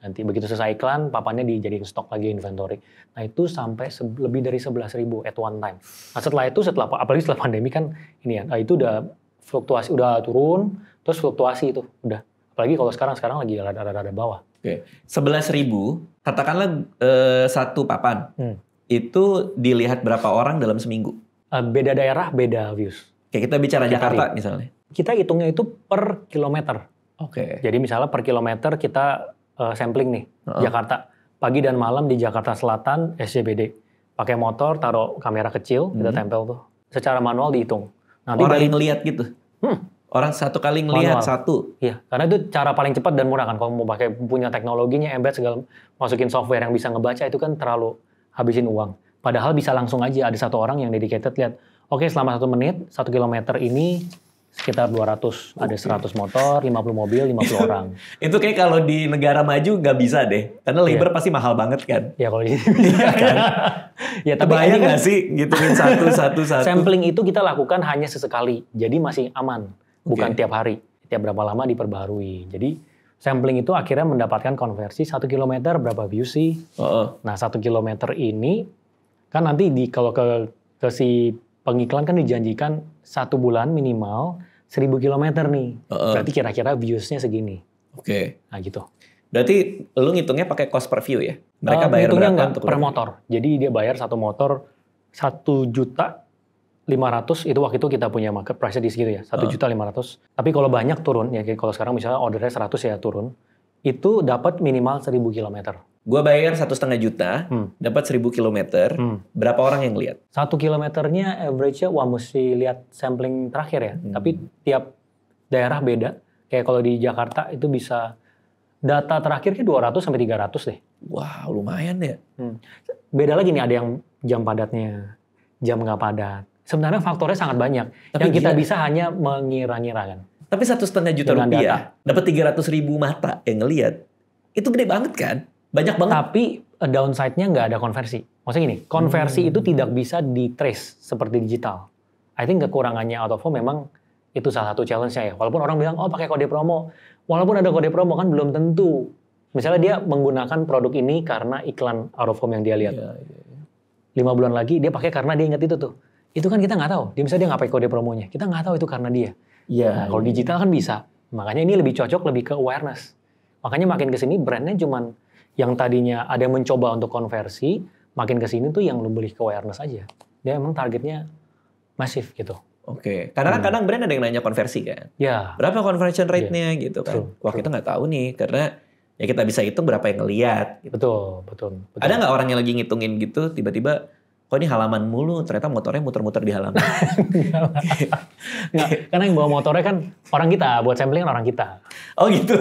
Nanti begitu selesai iklan, papannya dijadiin stok lagi inventory. Nah itu sampai lebih dari 11.000 at one time. Nah setelah itu, apalagi setelah pandemi kan ini ya, itu udah fluktuasi, udah turun, terus fluktuasi itu udah. Apalagi kalau sekarang lagi rada-rada bawah. Oke, 11.000, katakanlah satu papan, itu dilihat berapa orang dalam seminggu? Beda daerah, beda views. Kayak kita bicara Jakarta misalnya. Kita hitungnya itu per kilometer. Oke. Jadi misalnya per kilometer kita sampling nih, Jakarta. Pagi dan malam di Jakarta Selatan, SCBD. Pakai motor, taruh kamera kecil, kita tempel tuh. Secara manual dihitung. Nanti orang yang ngelihat gitu? Orang satu kali ngelihat satu? Iya, karena itu cara paling cepat dan murah kan. Kalau mau pakai punya teknologinya, embed segala, masukin software yang bisa ngebaca, itu kan terlalu habisin uang. Padahal bisa langsung aja, ada satu orang yang dedicated, lihat, oke selama 1 menit, 1 kilometer ini sekitar 200. Ada 100 motor, 50 mobil, 50 orang. Itu kayak kalau di negara maju nggak bisa deh. Karena labor pasti mahal banget kan. Ya kalau di sini bisa kan. Ya tapi bayang kan nggak sih ngitungin satu. Sampling itu kita lakukan hanya sesekali. Jadi masih aman. Bukan tiap hari. Tiap berapa lama diperbarui. Jadi sampling itu akhirnya mendapatkan konversi 1 kilometer berapa views sih. Nah 1 kilometer ini kan nanti kalau ke si pengiklan kan dijanjikan 1 bulan minimal 1000 kilometer nih. Berarti kira-kira viewsnya segini. Oke. Nah gitu. Berarti lu ngitungnya pakai cost per view ya? Mereka bayar berapa untuk per motor. Jadi dia bayar satu motor 1.500.000 itu waktu itu kita punya market price di segitu ya. 1.500.000. Tapi kalau banyak turun ya kalau sekarang misalnya ordernya 100 ya turun. Itu dapat minimal 1.000 kilometer. Gua bayar 1,5 juta, dapat 1.000 kilometer. Berapa orang yang lihat? 1 kilometernya average-nya mesti lihat sampling terakhir ya. Tapi tiap daerah beda. Kayak kalau di Jakarta itu bisa data terakhirnya 200 sampai 300 deh. Wow, lumayan ya. Beda lagi nih, ada yang jam padatnya, jam nggak padat. Sebenarnya faktornya sangat banyak. Tapi yang kita bisa hanya mengira-ngira kan. Tapi 1,5 juta rupiah, dapat 300.000 mata yang ngelihat. Itu gede banget kan? Banyak banget. Tapi downside-nya nggak ada konversi. Maksudnya gini, konversi itu tidak bisa di-trace seperti digital. I think kekurangannya out of home memang itu salah satu challenge-nya ya. Walaupun orang bilang, oh pakai kode promo. Walaupun ada kode promo kan belum tentu. Misalnya dia menggunakan produk ini karena iklan out of home yang dia lihat. 5 bulan lagi dia pakai karena dia ingat itu tuh. Itu kan kita nggak tahu. Dia misalnya dia nggak pakai kode promonya. Kita nggak tahu itu karena dia. Nah, kalau digital kan bisa. Makanya ini lebih cocok lebih ke awareness. Makanya makin kesini brandnya cuman yang tadinya ada yang mencoba untuk konversi, makin kesini tuh yang lebih ke awareness aja. Dia emang targetnya masif gitu. Oke, kadang-kadang brand ada yang nanya konversi kan? Ya. Berapa conversion rate-nya gitu kan? Wah kita nggak tahu nih, karena ya kita bisa hitung berapa yang ngeliat. Gitu. Betul. Ada nggak orang yang lagi ngitungin gitu, tiba-tiba, kok ini halaman mulu, ternyata motornya muter-muter di halaman. Nggak, karena yang bawa motornya kan orang kita, buat sampling kan orang kita. Oh gitu?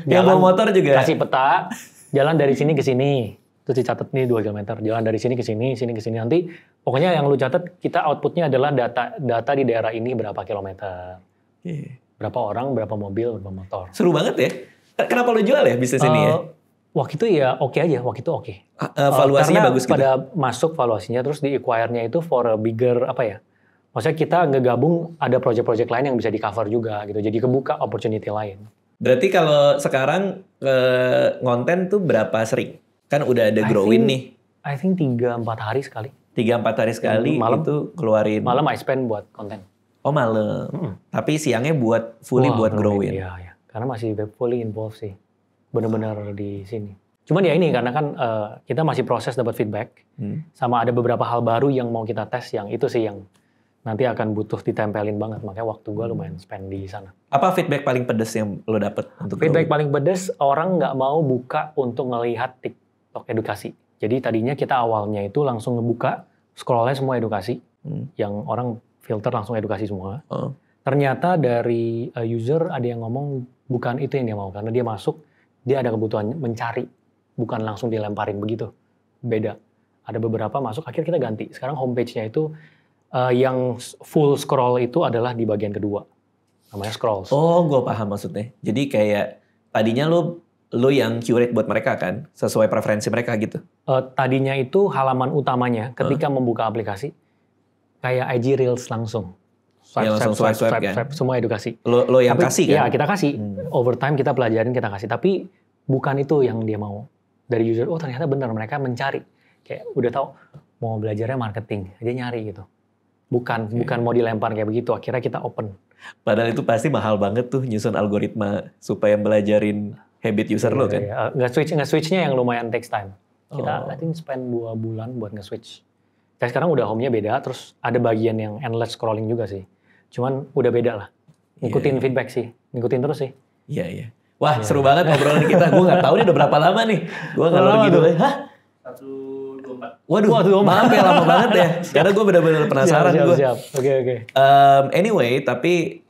Yang bawa motor juga? Kasih peta, jalan dari sini ke sini. Terus dicatat nih 2 km, jalan dari sini ke sini ke sini. Nanti pokoknya yang lu catat, kita outputnya adalah data di daerah ini berapa kilometer. Berapa orang, berapa mobil, berapa motor. Seru banget ya. Kenapa lu jual ya bisnis ini ya? Waktu itu ya oke aja, waktu itu oke. Valuasinya bagus gitu? Pada masuk valuasinya, terus di acquire-nya itu for a bigger, apa ya. Maksudnya kita ngegabung ada project-project lain yang bisa di cover juga gitu. Jadi kebuka opportunity lain. Berarti kalau sekarang ngonten tuh berapa sering? Kan udah ada growing nih. I think 3-4 hari sekali. 3-4 hari sekali malam, itu keluarin. Malam I spend buat konten. Oh malam. Tapi siangnya buat fully buat growing. Iya. Karena masih fully involved sih. Benar-benar di sini. Cuman ya ini karena kan kita masih proses dapat feedback. Sama ada beberapa hal baru yang mau kita tes yang itu sih yang nanti akan butuh ditempelin banget. Makanya waktu gue lumayan spend di sana. Apa feedback paling pedes yang lo dapet? Feedback paling pedes, orang nggak mau buka untuk ngelihat TikTok edukasi. Jadi tadinya kita awalnya itu langsung ngebuka, scrollnya semua edukasi. Yang orang filter langsung edukasi semua. Ternyata dari user ada yang ngomong bukan itu yang dia mau. Karena dia masuk, dia ada kebutuhan mencari. Bukan langsung dilemparin begitu. Beda. Ada beberapa masuk, akhirnya kita ganti. Sekarang homepage-nya itu yang full scroll itu adalah di bagian kedua. Namanya scrolls. Oh, gue paham maksudnya. Jadi kayak tadinya lo yang curate buat mereka kan? Sesuai preferensi mereka gitu? Tadinya itu halaman utamanya ketika membuka aplikasi. Kayak IG Reels langsung. Swipe, kan? Semua edukasi. Lo yang kasih kan? Iya, kita kasih. Over time kita pelajarin, kita kasih. Tapi bukan itu yang dia mau. Dari user, oh ternyata benar mereka mencari. Kayak udah tahu mau belajarnya marketing. Dia nyari gitu. Bukan mau dilempar kayak begitu. Akhirnya kita open. Padahal itu pasti mahal banget tuh nyusun algoritma supaya belajarin habit user lo kan? Nge-switch-nya yang lumayan takes time. Kita I think spend 2 bulan buat nge-switch. Kayak sekarang udah home-nya beda, terus ada bagian yang endless scrolling juga sih. Cuman udah beda lah. Ngikutin feedback sih. Ngikutin terus sih. Iya. Wah seru banget obrolan kita. Gue gak tahu nih udah berapa lama nih. Gue ngalor gitu. Hah? 1:24. Waduh, maaf ya lama banget ya. Karena gue benar-benar penasaran. Siap. Oke. Anyway, tapi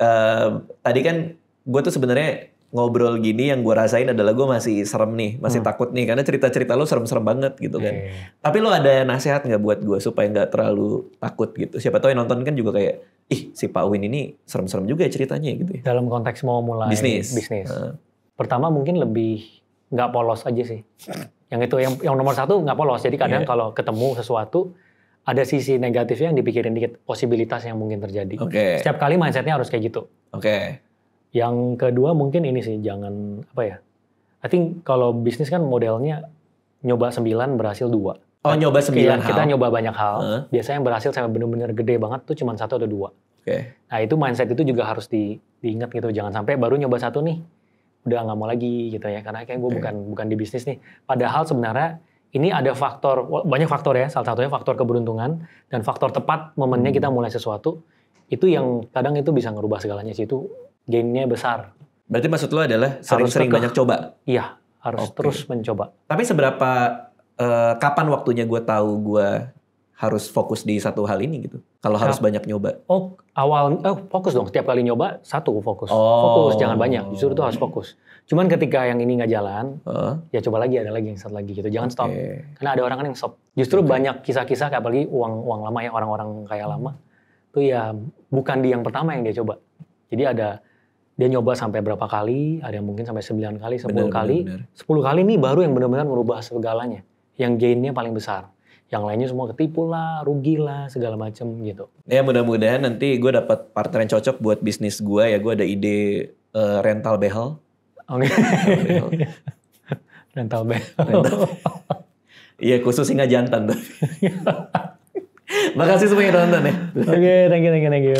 tadi kan gue tuh sebenarnya ngobrol gini yang gue rasain adalah gue masih serem nih, masih takut nih. Karena cerita-cerita lo serem-serem banget gitu kan. Tapi lo ada nasihat gak buat gue supaya gak terlalu takut gitu? Siapa tahu yang nonton kan juga kayak, si Pak Win ini serem-serem juga ceritanya gitu ya. Dalam konteks mau mulai bisnis. Pertama mungkin lebih nggak polos aja sih. Yang itu yang nomor satu nggak polos. Jadi kadang kalau ketemu sesuatu ada sisi negatifnya yang dipikirin dikit, posibilitas yang mungkin terjadi. Setiap kali mindsetnya harus kayak gitu. Yang kedua mungkin ini sih, jangan apa ya. I think kalau bisnis kan modelnya nyoba 9 berhasil 2. Oh, nyoba 9 hal. Kita nyoba banyak hal. Biasanya yang berhasil sampai benar-benar gede banget tuh cuma 1 atau 2. Nah itu mindset itu juga harus diingat gitu. Jangan sampai baru nyoba 1 nih, udah nggak mau lagi gitu ya. Karena kayak gue bukan di bisnis nih. Padahal sebenarnya ini ada banyak faktor ya. Salah satunya faktor keberuntungan dan faktor tepat momennya kita mulai sesuatu. Itu yang kadang itu bisa ngerubah segalanya sih. Itu gain-nya besar. Berarti maksud lo adalah sering-sering banyak coba? Iya, harus terus mencoba. Tapi seberapa kapan waktunya gue tahu gue harus fokus di satu hal ini gitu? Kalau harus banyak nyoba? Fokus dong. Setiap kali nyoba, 1 fokus. Fokus, jangan banyak. Justru itu harus fokus. Cuman ketika yang ini nggak jalan, ya coba lagi, ada lagi yang satu lagi gitu. Jangan stop. Karena ada orang kan yang stop. Justru banyak kisah-kisah, kayak apalagi uang lama ya, orang-orang kaya lama. Itu ya bukan di yang pertama yang dia coba. Jadi dia nyoba sampai berapa kali, ada yang mungkin sampai 9 kali, 10 kali. 10 kali ini baru yang benar-benar merubah segalanya. Yang gain-nya paling besar. Yang lainnya semua ketipu lah, rugi lah, segala macam gitu. Ya mudah-mudahan nanti gue dapat partner yang cocok buat bisnis gue ya. Gue ada ide rental behel. Rental behel. Iya khusus singa jantan tuh. Makasih semua yang nonton ya. Oke, thank you.